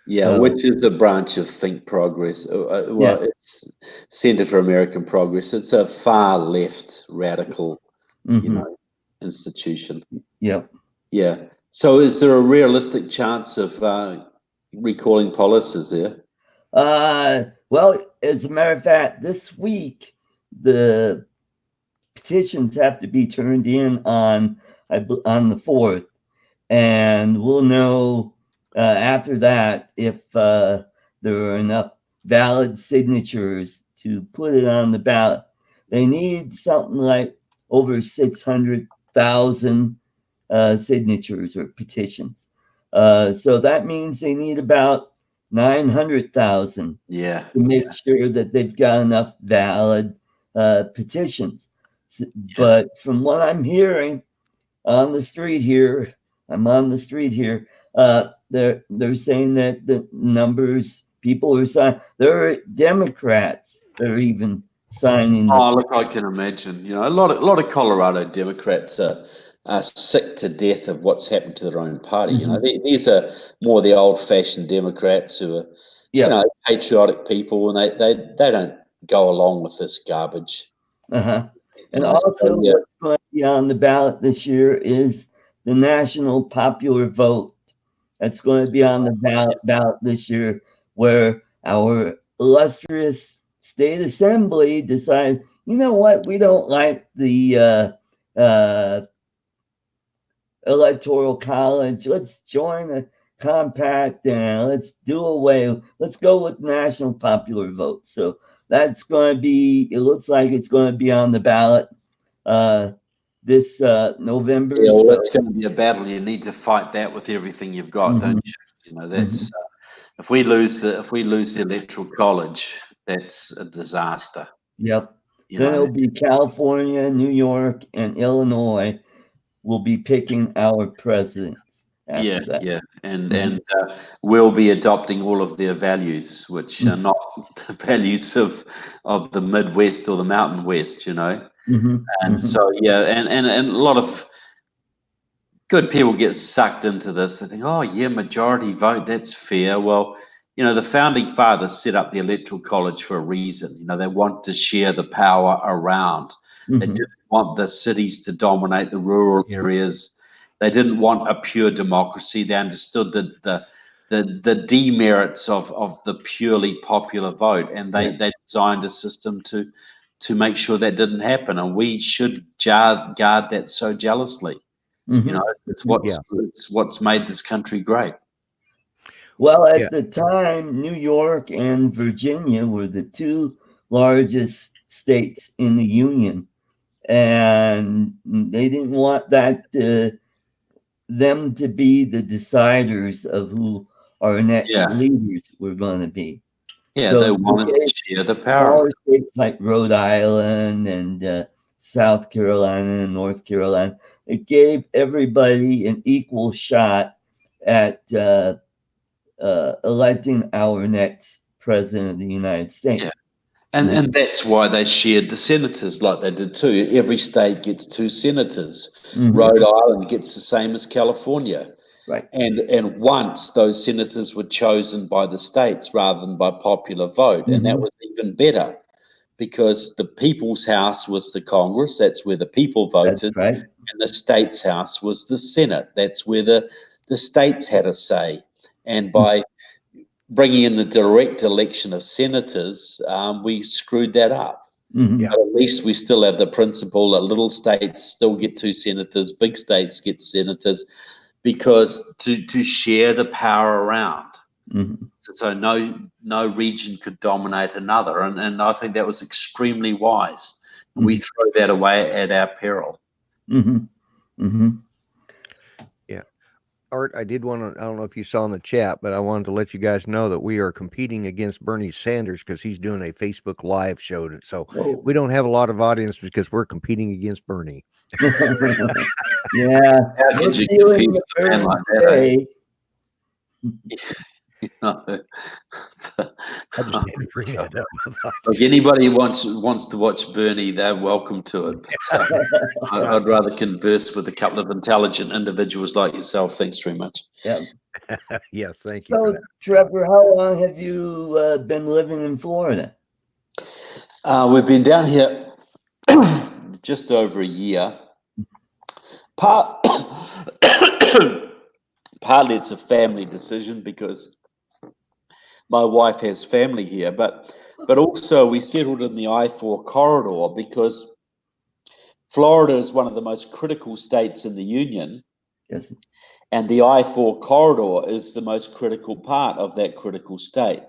Yeah, So, which is a branch of Think Progress. yeah. Well, it's Center for American Progress. It's a far left radical, you Hmm. know, institution. Yep. Yeah. So, is there a realistic chance of recalling policies there? Well, as a matter of fact, this week the petitions have to be turned in on the 4th, and we'll know after that if there are enough valid signatures to put it on the ballot. They need something like over 600,000 signatures or petitions. So that means they need about 900,000 Yeah. to make sure that they've got enough valid petitions. Yeah. But from what I'm hearing on the street here, I'm on the street here. They're saying that the numbers people are signing. There are Democrats that are even signing the. Oh, look, I can imagine. You know, a lot of Colorado Democrats are sick to death of what's happened to their own party. You know, Mhm. these are more the old-fashioned Democrats who are, you know, Yep. patriotic people, and they don't go along with this garbage. Uh-huh. You And know, so also, yeah, what's going to be on the ballot this year is the national popular vote. That's going to be on the ballot this year, where our illustrious state assembly decides, you know what, we don't like the electoral college. Let's join a compact and let's do away. Let's go with national popular vote. So that's going to be. It looks like it's going to be on the ballot uh, this yeah. November. Well, So. that's going to be a battle. You need to fight that with everything you've got, don't Mhm, you? You know, that's mhm. if we lose the electoral college, that's a disaster. Yep. You Then know, it'll be California, New York, and Illinois will be picking our presidents yeah, after that. yeah, and Mhm, we'll be adopting all of their values, which are mm, not the values of the Midwest or the Mountain West, you know. mhm, And mhm. so yeah, and a lot of good people get sucked into this. They think, oh yeah, majority vote, that's fair. Well, you know, the founding fathers set up the electoral college for a reason. You know, they want to share the power around. They didn't Mhm. want the cities to dominate the rural areas. They didn't want a pure democracy. They understood the demerits of the purely popular vote, and Yeah. they designed a system to make sure that didn't happen. And we should guard that so jealously. You know, Mhm. Mhm. Yeah. it's what's made this country great. Well, Yeah. at the time, New York and Virginia were the two largest states in the Union, and they didn't want them to be the deciders of who our next Yeah, leaders were going to be. yeah, they So they wanted to gave share the power. smaller states like Rhode Island and South Carolina and North Carolina. It gave everybody an equal shot at electing our next president of the United States. Yeah. And that's why they shared the senators like they did too. Every state gets 2 senators. Mm-hmm. Rhode Island gets the same as California. Right. And once those senators were chosen by the states rather than by popular vote, and that was even better because the people's house was the Congress, that's where the people That's voted, right. and the state's house was the Senate, that's where the states had a say. And by bringing in the direct election of senators, we screwed that up. Mm-hmm. Yeah. But at least we still have the principle that little states still get 2 senators, big states get senators, because to share the power around. Mm-hmm. So no region could dominate another, and I think that was extremely wise. And we throw that away at our peril. Mm-hmm. Mm-hmm. Yeah. Art, I did want to, I don't know if you saw in the chat, but I wanted to let you guys know that we are competing against Bernie Sanders because he's doing a Facebook Live show. So Oh. we don't have a lot of audience because we're competing against Bernie. Yeah, How we're could you compete feeling with the a man burn like that? today. I just had to bring that up. I thought, Look, anybody who wants to watch Bernie, they're welcome to it. But, I'd rather converse with a couple of intelligent individuals like yourself. Thanks very much. Yeah. yes, thank you for So, that. Trevor, how long have you been living in Florida? We've been down here just over a year. Part, partly it's a family decision because my wife has family here, but also we settled in the I-4 corridor because Florida is one of the most critical states in the union, Yes. and the I-4 corridor is the most critical part of that critical state.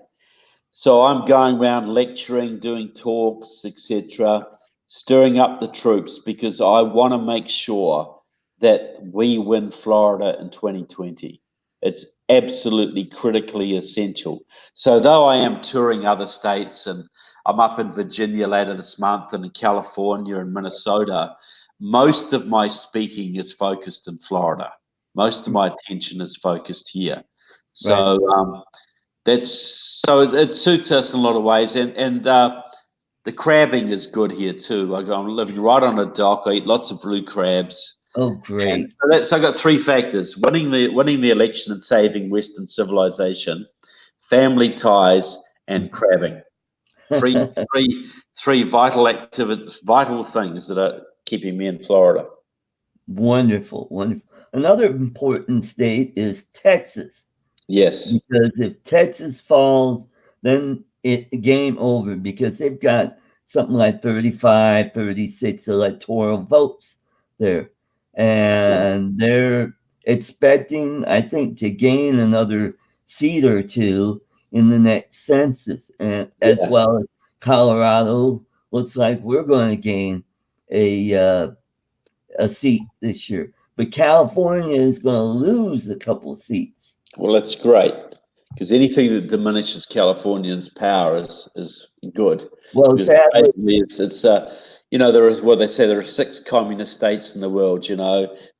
So I'm going around lecturing, doing talks, etc., stirring up the troops because I want to make sure that we win Florida in 2020. It's absolutely critically essential. So though I am touring other states and I'm up in Virginia later this month and in California and Minnesota, most of my speaking is focused in Florida. Most of my attention is focused here. Right. So it suits us in a lot of ways, and the crabbing is good here too. I'm living right on a dock. I eat lots of blue crabs, Oh, and great. so I got 3 factors: winning the election and saving Western civilization, family ties, and crabbing. Three three three vital activities, vital things that are keeping me in Florida. Wonderful, wonderful. Another important state is Texas, Yes. because if Texas falls, then it game over because they've got something like 35, 36 electoral votes there. And they're expecting, I think, to gain another seat or two in the next census. And as Yeah. well as Colorado, looks like we're going to gain a seat this year. But California is going to lose a couple of seats. Well, that's great because anything that diminishes Californians' power is good. Well, Because sadly, basically, it's there is what they say there are 6 communist states in the world.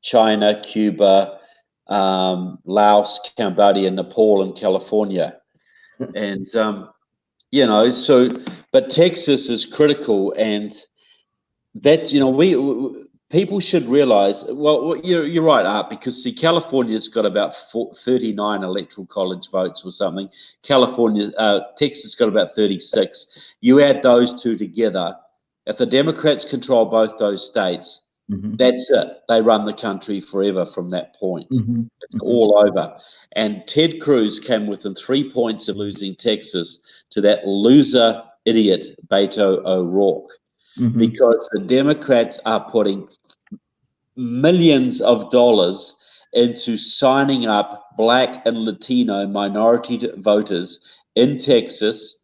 China, Cuba, Laos, Cambodia, Nepal, and California, and so but Texas is critical, and that people should realize. Well, you're right, Art, because see, California's got about 39 electoral college votes or something. Texas got about 36. You add those two together, if the Democrats control both those states, mm-hmm, that's it. They run the country forever from that point. mm-hmm, It's mm-hmm, all over. And Ted Cruz came within 3 points of losing Texas to that loser idiot Beto O'Rourke, mm-hmm, because the Democrats are putting millions of dollars into signing up Black and Latino minority voters in Texas.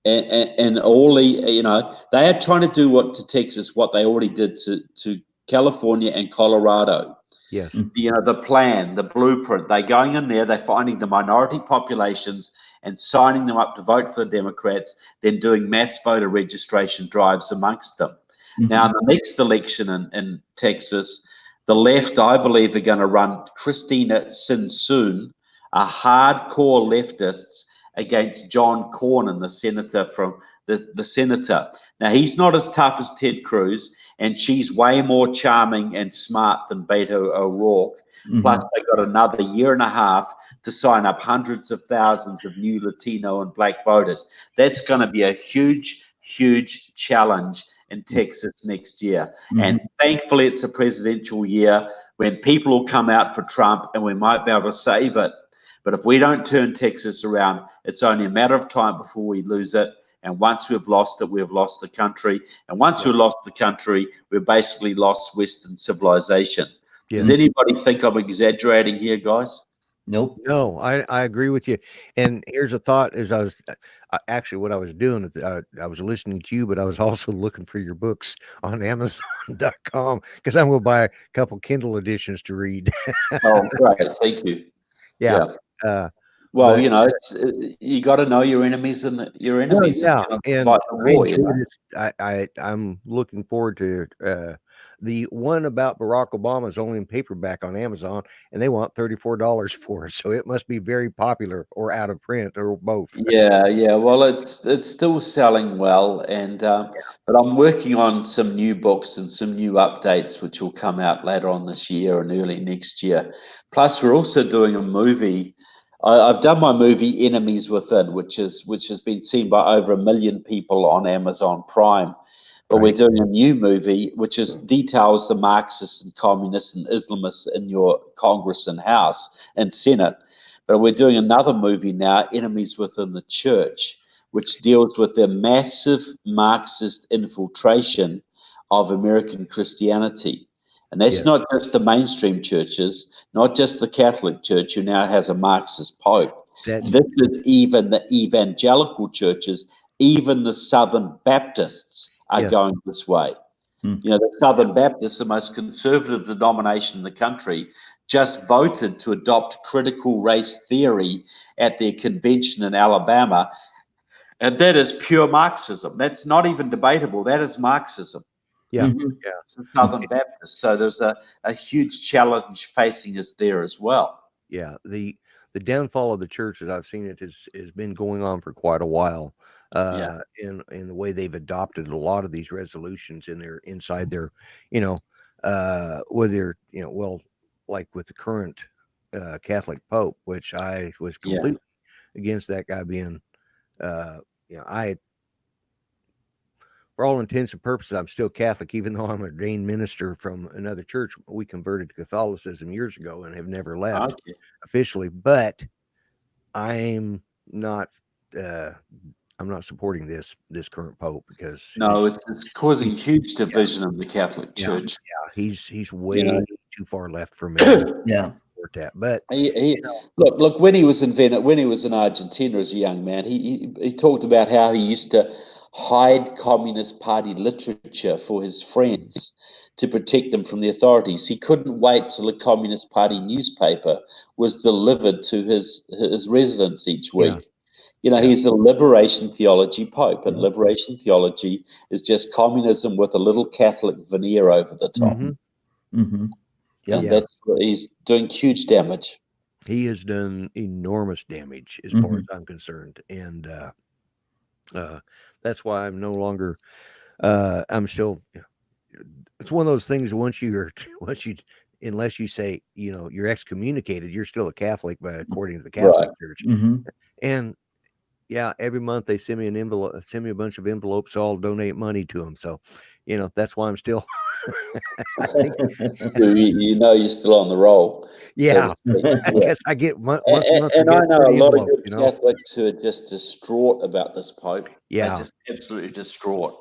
And all they are trying to do to Texas what they already did to California and Colorado. Yes. The plan, the blueprint. They're going in there, they're finding the minority populations and signing them up to vote for the Democrats, then doing mass voter registration drives amongst them. Now, in Mhm. the next election in Texas, the left, I believe, are going to run Christina Sinsoon, a hardcore leftists, against John Cornyn, the senator from the senator. Now, he's not as tough as Ted Cruz, and she's way more charming and smart than Beto O'Rourke. Plus, Mhm. they got another year and a half to sign up hundreds of thousands of new Latino and Black voters. That's going to be a huge, huge challenge in Texas next year. And Mhm. thankfully, it's a presidential year when people will come out for Trump and we might be able to save it. But if we don't turn Texas around, it's only a matter of time before we lose it. And once we've lost it, we've lost the country. And once Yeah. we've lost the country, we've basically lost Western civilization. Does Yes. anybody think I'm exaggerating here, guys? Nope. No, I agree with you. And here's a thought: as I was actually what I was doing, I was listening to you, but I was also looking for your books on Amazon.com because I'm going to buy a couple Kindle editions to read. Oh, great. Thank you. Yeah. Yeah. Uh, Well, but you know, you got to know your enemies and your no, enemies if yeah, you're going to and fight the I war, you enjoyed know. it. I'm looking forward to the one about Barack Obama is only in paperback on Amazon, and they want $34 for it. So it must be very popular, or out of print, or both. Yeah, yeah. Well, it's still selling well, and but I'm working on some new books and some new updates, which will come out later on this year and early next year. Plus, we're also doing a movie. I've done my movie Enemies Within, which has been seen by over 1 million people on Amazon Prime. But we're Right? doing a new movie which is details the Marxists and communists and Islamists in your Congress and House and Senate. But we're doing another movie now, Enemies Within the Church, which deals with the massive Marxist infiltration of American Christianity. And that's Yeah. not just the mainstream churches, not just the Catholic Church, who now has a Marxist Pope. That. This is even the evangelical churches, even the Southern Baptists are Yeah. going this way. Mm. You know, the Southern Baptists, the most conservative denomination in the country, just voted to adopt critical race theory at their convention in Alabama. And that is pure Marxism. That's not even debatable. That is Marxism. Yeah. Mhm. Yeah. It's the Southern Baptists. So there's a huge challenge facing us there as well. Yeah, the downfall of the church, as I've seen it, has been going on for quite a while. Yeah, In the way they've adopted a lot of these resolutions in their inside their, you know, whether well, like with the current Catholic Pope, which I was yeah. completely against that guy being, uh, I for all intents and purposes, I'm still Catholic, even though I'm an ordained minister from another church. We converted to Catholicism years ago and have never left Okay. officially, but I'm not uh I'm not supporting this current pope because No, it's causing he's huge yeah, division in the Catholic yeah, Church. yeah, he's You know, way too far left for me to Yeah. support that. But look when he was in when he was in Argentina as a young man, he talked about how he used to hide Communist Party literature for his friends to protect them from the authorities. He couldn't wait till a Communist Party newspaper was delivered to his residence each yeah, week. You know, yeah, he's a liberation theology pope, and liberation theology is just communism with a little Catholic veneer over the top. hmm Mhm. Yep. And yeah, that's what he's doing huge damage. he has done enormous damage as far as Mhm. I'm concerned, and uh, that's why I'm no longer. I'm still. It's one of those things. Once you're, once you, unless you say you're excommunicated, you're still a Catholic, but according to the Right. Catholic Church, Mhm. and yeah, every month they send me an envelope, send me a bunch of envelopes, so I'll donate money to them. So, that's why I'm still. I think, So you know you're still on the roll, so to yeah, speak. I Yeah. guess I get once a month. I And I get know a 30 lot of envelopes. good Catholics who are just distraught about this Pope. They're Yeah, just absolutely distraught.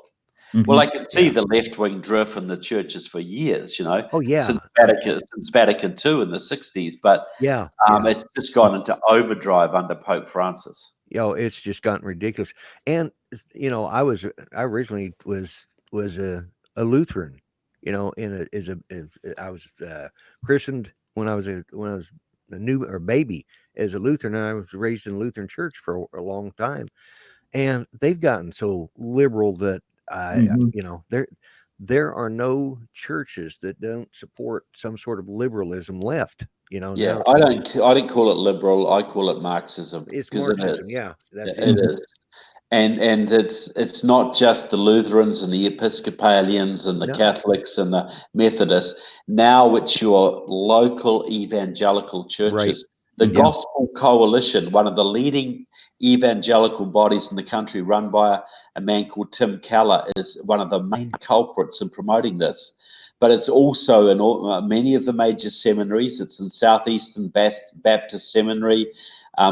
Well, I Mhm. could see yeah. the left wing drift in the churches for years, you know, Oh yeah, Since Vatican II in the 60s, but yeah, yeah. it's just gone into overdrive under Pope Francis. It's just gotten ridiculous. And I originally was a Lutheran, in I was christened when I was a new or baby as a Lutheran, and I was raised in a Lutheran church for a long time. And they've gotten so liberal that I, Mhm. you know, they're there are no churches that don't support some sort of liberalism left. Yeah, Now I don't call it liberal. I call it Marxism it's because it is. Marxism. Yeah, that's It it. Mhm. is. And it's not just the Lutherans and the Episcopalians and the No, Catholics and the Methodists. Now it's your local evangelical right. churches. The Yeah, Gospel Coalition, one of the leading evangelical bodies in the country, run by a man called Tim Keller, is one of the main culprits in promoting this. But it's also in many of the major seminaries. It's in Southeastern Baptist Seminary.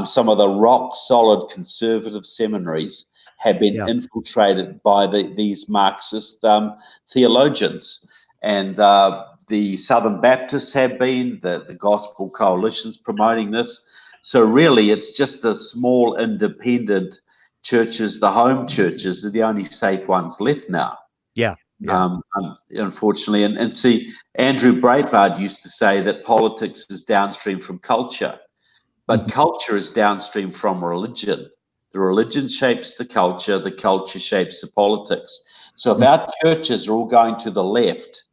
Some of the rock solid conservative seminaries have been yeah, infiltrated by these Marxist theologians. And the Southern Baptists have been, the Gospel Coalition's promoting this. So, really, it's just the small independent churches, the home churches, are the only safe ones left now. yeah, yeah, Unfortunately. And see, Andrew Breitbart used to say that politics is downstream from culture, but Mhm. culture is downstream from religion. The religion shapes the culture shapes the politics. So if our churches are all going to the left,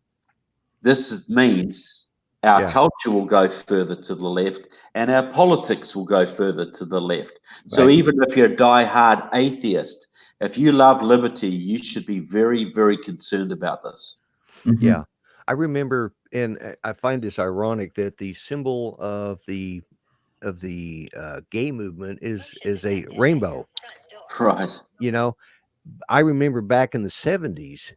means our yeah. culture will go further to the left and our politics will go further to the left. So Right. even if you're a die-hard atheist, if you love liberty, you should be very, very concerned about this. Yeah. Mhm. I remember, and I find this ironic that the symbol of the gay movement is a rainbow. Right. You know, I remember back in the 70s,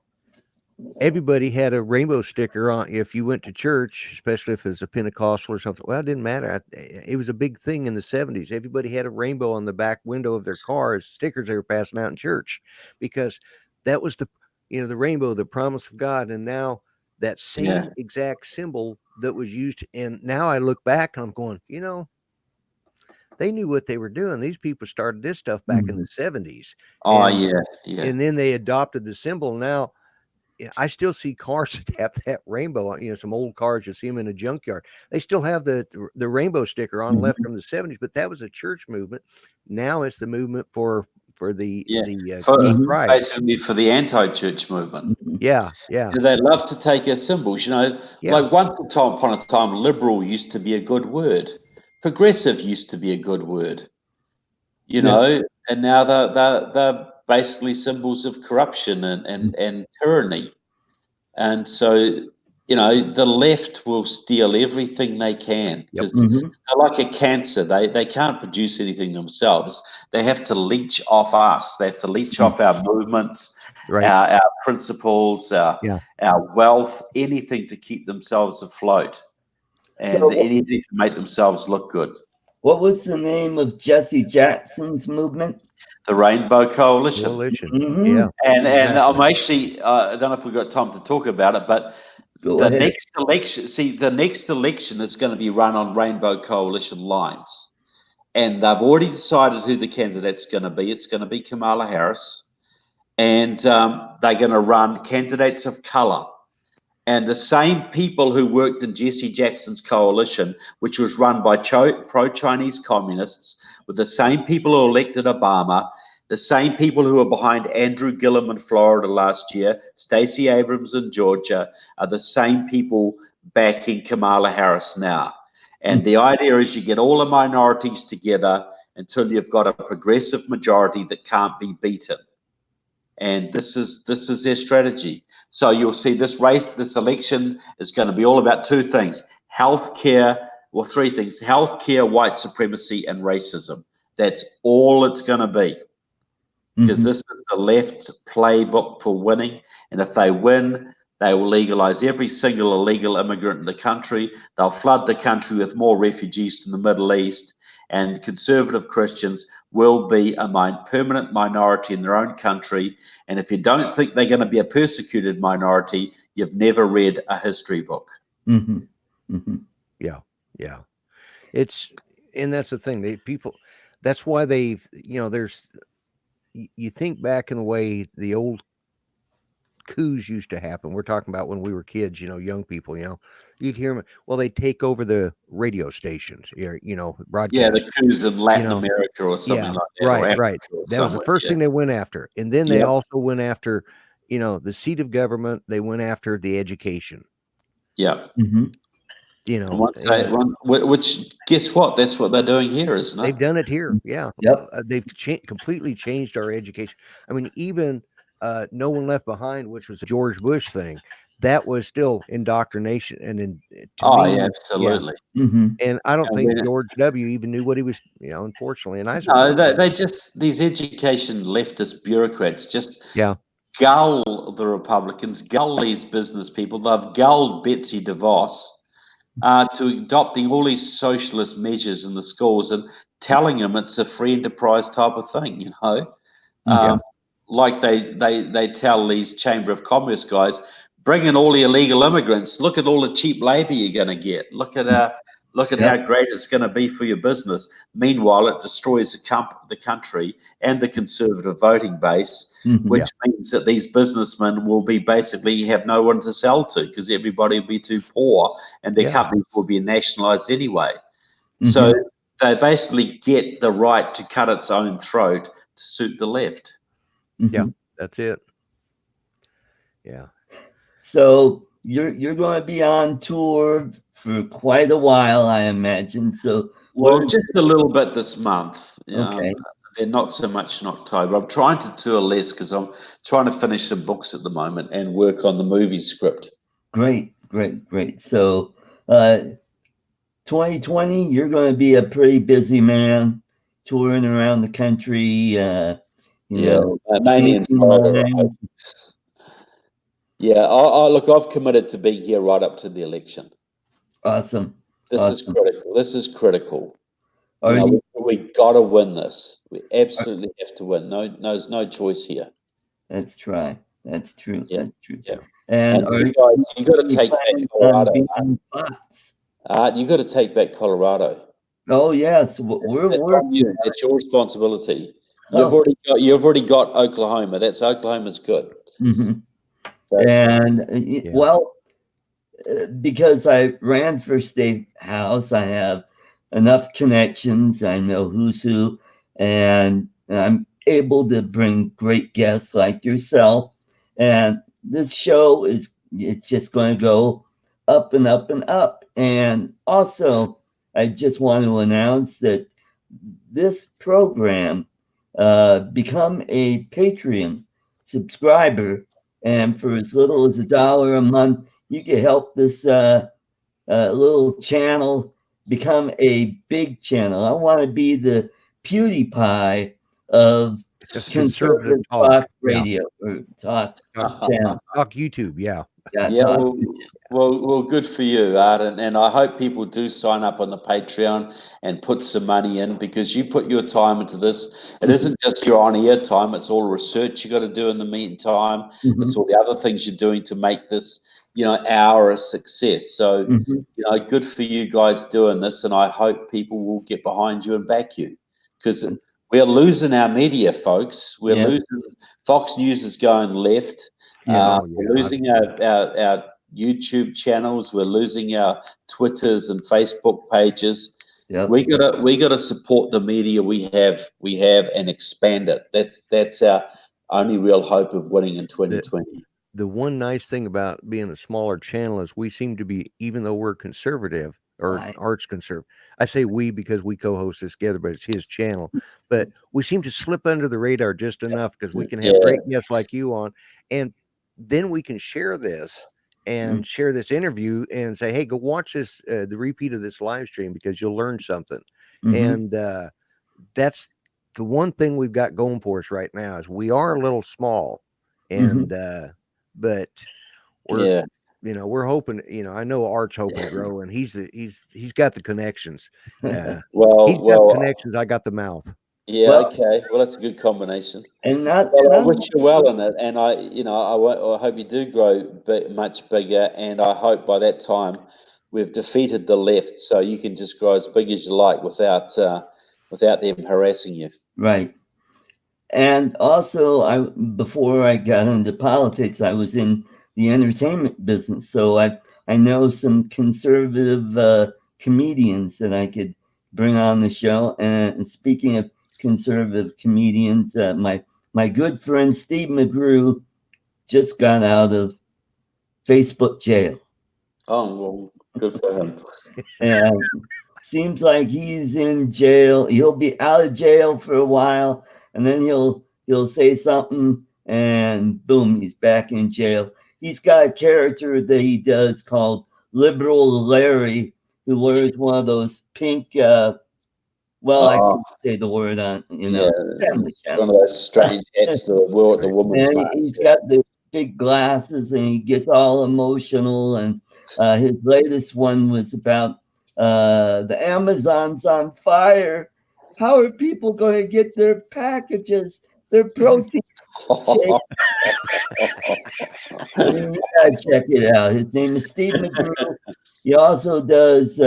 everybody had a rainbow sticker on if you went to church, especially if it was a Pentecostal or something. Well, it didn't matter. It was a big thing in the 70s. Everybody had a rainbow on the back window of their car as stickers they were passing out in church because that was the rainbow, the promise of God. And now that Yeah. same exact symbol that was used. And now I look back and I'm going, they knew what they were doing. These people started this stuff back in the Mhm. 70s. Oh, And yeah. Yeah. and then they adopted the symbol. Now I still see cars that have that rainbow on. Some old cars, you see them in a junkyard. They still have the rainbow sticker on left Mhm. from the 70s, but that was a church movement. Now it's the movement for Yeah. the gay For Mhm. pride. basically for the anti-church movement. Mhm. Yeah, yeah, They love to take our symbols, yeah, like once upon a time, liberal used to be a good word. Progressive used to be a good word, Yeah. and now they're basically symbols of corruption and tyranny. And so, the left will steal everything they can yep, because Mhm. they're like a cancer. They can't produce anything themselves. They have to leech off us. They have to leech Mhm. off our movements, right, our principles, yeah, our wealth, anything to keep themselves afloat So, and anything to make themselves look good. what was the name of Jesse Jackson's movement? The Rainbow Coalition. coalition. Mhm. Yeah, And I'm exactly. actually, I don't know if we've got time to talk about it, but Go the ahead. next election, the next election is going to be run on Rainbow Coalition lines. And they've already decided who the candidate's going to be. It's going to be Kamala Harris. And they're going to run candidates of color. And the same people who worked in Jesse Jackson's coalition, which was run by pro Chinese communists, were the same people who elected Obama, the same people who were behind Andrew Gillum in Florida last year, Stacey Abrams in Georgia, are the same people backing Kamala Harris now. And the idea is you get all the minorities together until you've got a progressive majority that can't be beaten. And this is their strategy. So you'll see this election is going to be all about two things: healthcare, well, three things: healthcare, white supremacy, and racism. That's all it's going to be, because Mhm. this is the left's playbook for winning. And if they win, they will legalize every single illegal immigrant in the country. They'll flood the country with more refugees from the Middle East, and conservative Christians will be a permanent minority in their own country. And if you don't think they're going to be a persecuted minority, you've never read a history book. Mhm. Mhm. Yeah, yeah. It's and that's the thing. People. That's why there's. You think back in the way the old coups used to happen. We're talking about when we were kids, young people, you'd hear them. Well, they take over the radio stations, Yeah, the broadcast, coups in you Latin know, America or something yeah, like that, or right, Africa right. or That was the somewhere. first Yeah. thing they went after. And then they Yep. also went after, the seat of government. They went after the education. Yeah. Mm-hmm. And once they, And which guess what? That's what they're doing here, isn't it? they've done it here. Yeah, Yep. they've completely changed our education. I mean, even No One Left Behind, which was a George Bush thing, that was still indoctrination. And to Oh, yeah, me, yeah. absolutely. Mm-hmm. And I don't And think we, George W. even knew what he was, unfortunately. And I no, support they, him. they just these education leftist bureaucrats just Yeah, gull the Republicans, gull these business people. They've gulled Betsy DeVos to adopting all these socialist measures in the schools and telling them it's a free enterprise type of thing, yeah, Um, like they tell these Chamber of Commerce guys, bring in all the illegal immigrants. Look at all the cheap labor you're going to get. Look at how Yep. great it's going to be for your business. Meanwhile, it destroys the country and the conservative voting base, Mm-hmm. which yeah, means that these businessmen will be basically have no one to sell to because everybody will be too poor and their yeah, companies will be nationalized anyway. So Mm-hmm. they basically get the right to cut its own throat to suit the left. yeah. Mm-hmm. That's it. Yeah. So you're going to be on tour for quite a while, I imagine. So what? Well, just a little bit this month. Okay. They're not so much in October. I'm trying to tour less because I'm trying to finish some books at the moment and work on the movie script. Great. Great. Great. So, 2020, you're going to be a pretty busy man, touring around the country. You Yeah, know, mainly in changing Florida. lives. Yeah, look, I've committed to being here right up to the election. Awesome. This is Awesome. critical. This is critical. Are you? We got to win this. We absolutely have to win. There's no choice here. That's right. That's true. Yeah, That's true. yeah. And And are you you guys, you got to take back planning on Colorado. being on spots? You got to take back Colorado. Oh yes, we're That's on working. you. That's your responsibility. Oh, You've already got Oklahoma. That's Oklahoma's good. hmm. So, And Yeah. well, because I ran for state house, I have enough connections. I know who's who, and I'm able to bring great guests like yourself. And this show is it's just going to go up and up and up. And also, I just want to announce that this program become a Patreon subscriber, and for as little as $1 a month, you can help this little channel become a big channel. I want to be the PewDiePie of It's conservative conservative talk. talk Yeah. radio or talk Talk, channel. talk YouTube. Yeah. Yeah, yeah, talk. well, good for you, Art, and I hope people do sign up on the Patreon and put some money in because you put your time into this. It isn't just your on-air time; it's all research you got to do in the meantime. It's Mhm, all the other things you're doing to make this, hour a success. So, mhm, good for you guys doing this, and I hope people will get behind you and back you because mhm. we're losing our media, folks. We're Yeah, losing. Fox News is going left. yeah, Oh We're yeah. losing our YouTube channels. We're losing our Twitters and Facebook pages. yep. We gotta support the media we have and expand it. That's our only real hope of winning in The 2020. the one nice thing about being a smaller channel is we seem to be, even though we're conservative or Right. arts conservative. I say we because we co-host this together, but it's his channel. But we seem to slip under the radar just enough because we can have Yeah, great guests like you on, and then we can share this Mm, and share this interview and say, "Hey, go watch this the repeat of this live stream because you'll learn something." mhm, And that's the one thing we've got going for us right now is we are a little small, mhm. and but we're yeah. we're hoping, I know Art's hoping to grow, and he's got the connections. He's Well, got the well, connections, I got the mouth. yeah. Well, Okay. Well, that's a good combination. and not Well, I not wish you well in it, and I hope you do grow much bigger, and I hope by that time we've defeated the left, so you can just grow as big as you like without them harassing you. right. And also, I before I got into politics, I was in the entertainment business, so I know some conservative comedians that I could bring on the show. And speaking of conservative comedians, my good friend Steve McGrew just got out of Facebook jail. Oh, well, good for him. And seems like he's in jail. He'll be out of jail for a while, and then he'll say something, and boom, he's back in jail. He's got a character that he does called Liberal Larry, who wears one of those pink. Well, I Oh, can't say the word on yeah, Family it's one Channel. of those strange hats that were the Right. woman's And march. he's got the big glasses, and he gets all emotional. And his latest one was about the Amazon's on fire. How are people going to get their packages, their protein shakes? I mean, you gotta check it out. His name is Steve McGrew. He also does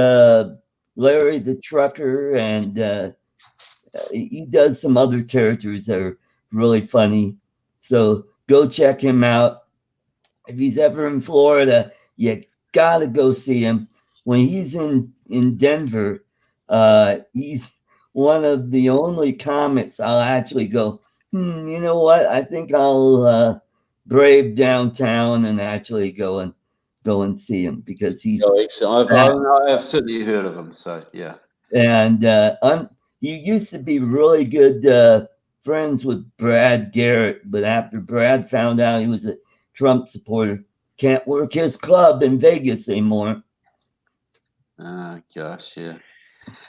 Larry the Trucker, and he does some other characters that are really funny. So go check him out. If he's ever in Florida, you gotta go see him. When he's in Denver, he's one of the only comics I'll actually go. You know what? I think I'll brave downtown and actually go and see him because he's Oh, excellent. that. I've certainly heard of him. So yeah. And you used to be really good friends with Brad Garrett, but after Brad found out he was a Trump supporter, can't work his club in Vegas anymore. Oh gosh, yeah.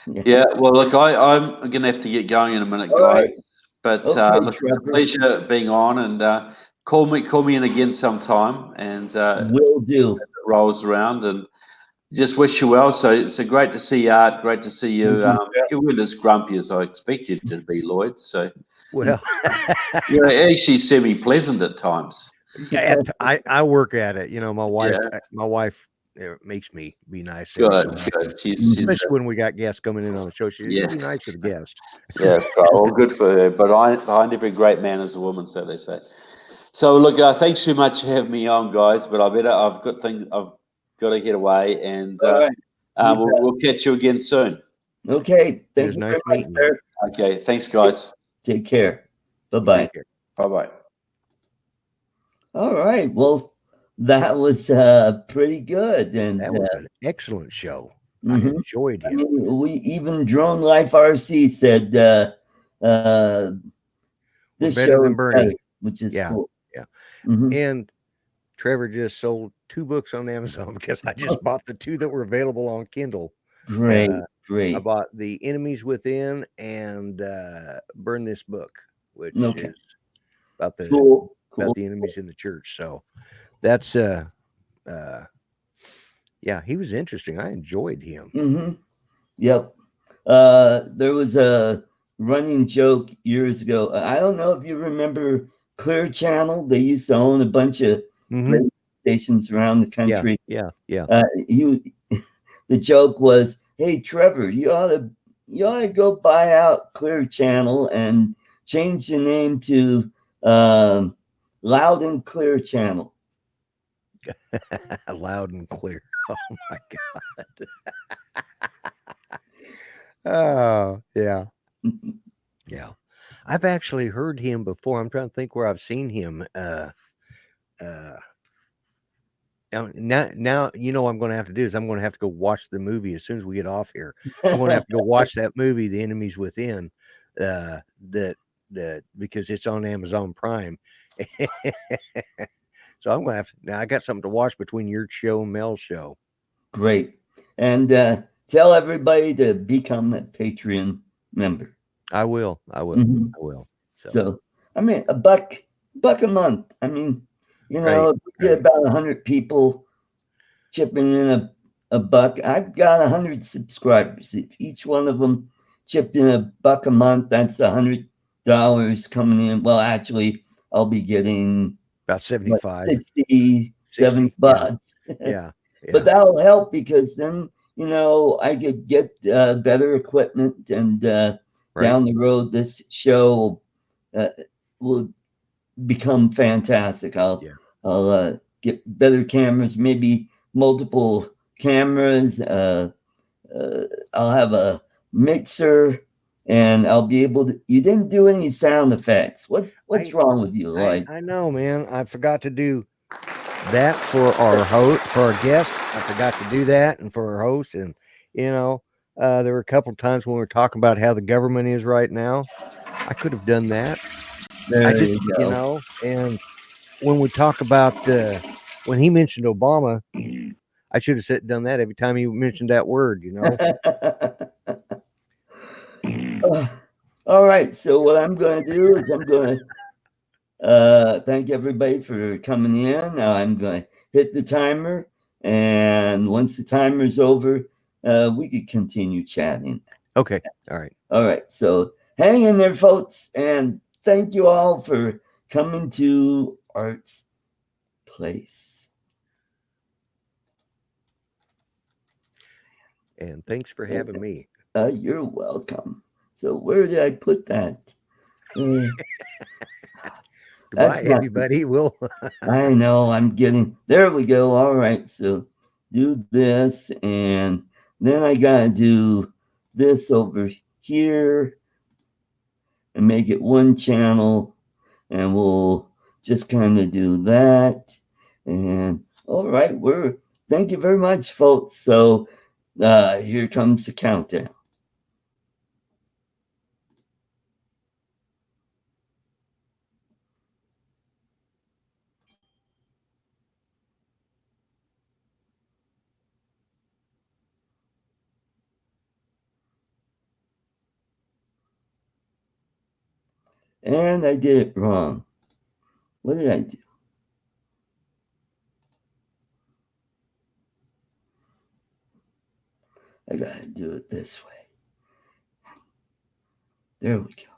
Yeah. Yeah, well, look, I'm going to have to get going in a minute, All guys. right. But Okay, look, it was a Trevor. pleasure being on, and call me in again sometime, and Will do. it rolls around, and just wish you well. So great to see you, Art. Great to see you. Mhm. You weren't as grumpy as I expected you to be, Lloyd. So Well, you're actually semi-pleasant at times. yeah, I work at it. Yeah, My wife makes me be nice every good, so often, good. She's especially when we got guests coming in on the show. She says, "You yeah, be nice to the guest." yeah. So all good for her. But behind every great man is a woman, so they say. So look, thanks so much for having me on, guys. But I've got to get away, and All right. You we'll catch you again soon. bet. Okay. It Thank was you nice very much, meeting you. sir. Okay, thanks, guys. Take care. Bye You bye. take care. Bye bye. All right. Well, that was pretty good. And That was an excellent show. I mhm. enjoyed I him. mean, we even Drone Life RC said uh, We're this better show than is better, Bernie. which is Yeah, cool. yeah. Hmm. And Trevor just sold 2 books on Amazon because I just bought the 2 that were available on Kindle. Great, Uh, I great. bought The Enemies Within and Burn This Book, which Okay, is about the cool, about cool. the enemies in the church. So that's uh yeah, he was interesting. I enjoyed him. Hmm. Yep. There was a running joke years ago. I don't know if you remember Clear Channel. They used to own a bunch of Hmm. radio stations around the Yeah, country. yeah, yeah. He the joke was, "Hey Trevor, you ought to go buy out Clear Channel and change the name to Loud and Clear Channel." Loud and clear. Oh my god. Oh yeah, yeah. I've actually heard him before. I'm trying to think where I've seen him. Uh now I'm going to have to do is I'm going to have to go watch the movie as soon as we get off here. I'm going to have to go watch that movie, The Enemies Within, that because it's on Amazon Prime. So I'm going to have to, now I got something to watch between your show and Mel's show. Great. And tell everybody to become a Patreon member. I will. I will. Mhm. I will. So So, I mean, a buck a month. I mean, right, if we get right. about 100 people chipping in a buck. I've got 100 subscribers. If each one of them chipped in a buck a month, that's $100 coming in. Well, actually, I'll be getting About what 75, 60, 70 60. Yeah. bucks. Yeah. But Yeah. that'll help because then I could get better equipment, and Right. down the road, this show uh, will become fantastic. I'll Yeah. I'll get better cameras, maybe multiple cameras. Uh, I'll have a mixer, and I'll be able to. You didn't do any sound effects. What's I wrong with you, Lloyd? I know, man. I forgot to do that for our host, for our guest. I forgot to do that, and for our host, and you know, there were a couple of times when we were talking about how the government is right now. I could have done that. I There just, you go. and when we talk about when he mentioned Obama, I should have said done that every time he mentioned that word. Uh, all right. So what I'm going to do is I'm going to thank everybody for coming in. I'm going to hit the timer, and once the timer's over, we could continue chatting. Okay, all right. All right. So hang in there, folks, and thank you all for coming to Art's Place. And thanks for having me. You're welcome. So where did I put that? Uh, Goodbye, that's not. everybody. We'll I know. I'm getting. There we go. All right. So do this, and then I gotta do this over here and make it one channel, and we'll just kind of do that. And all right, we're. Thank you very much, folks. So here comes the countdown. And I did it wrong. What did I do? I gotta do it this way. There we go.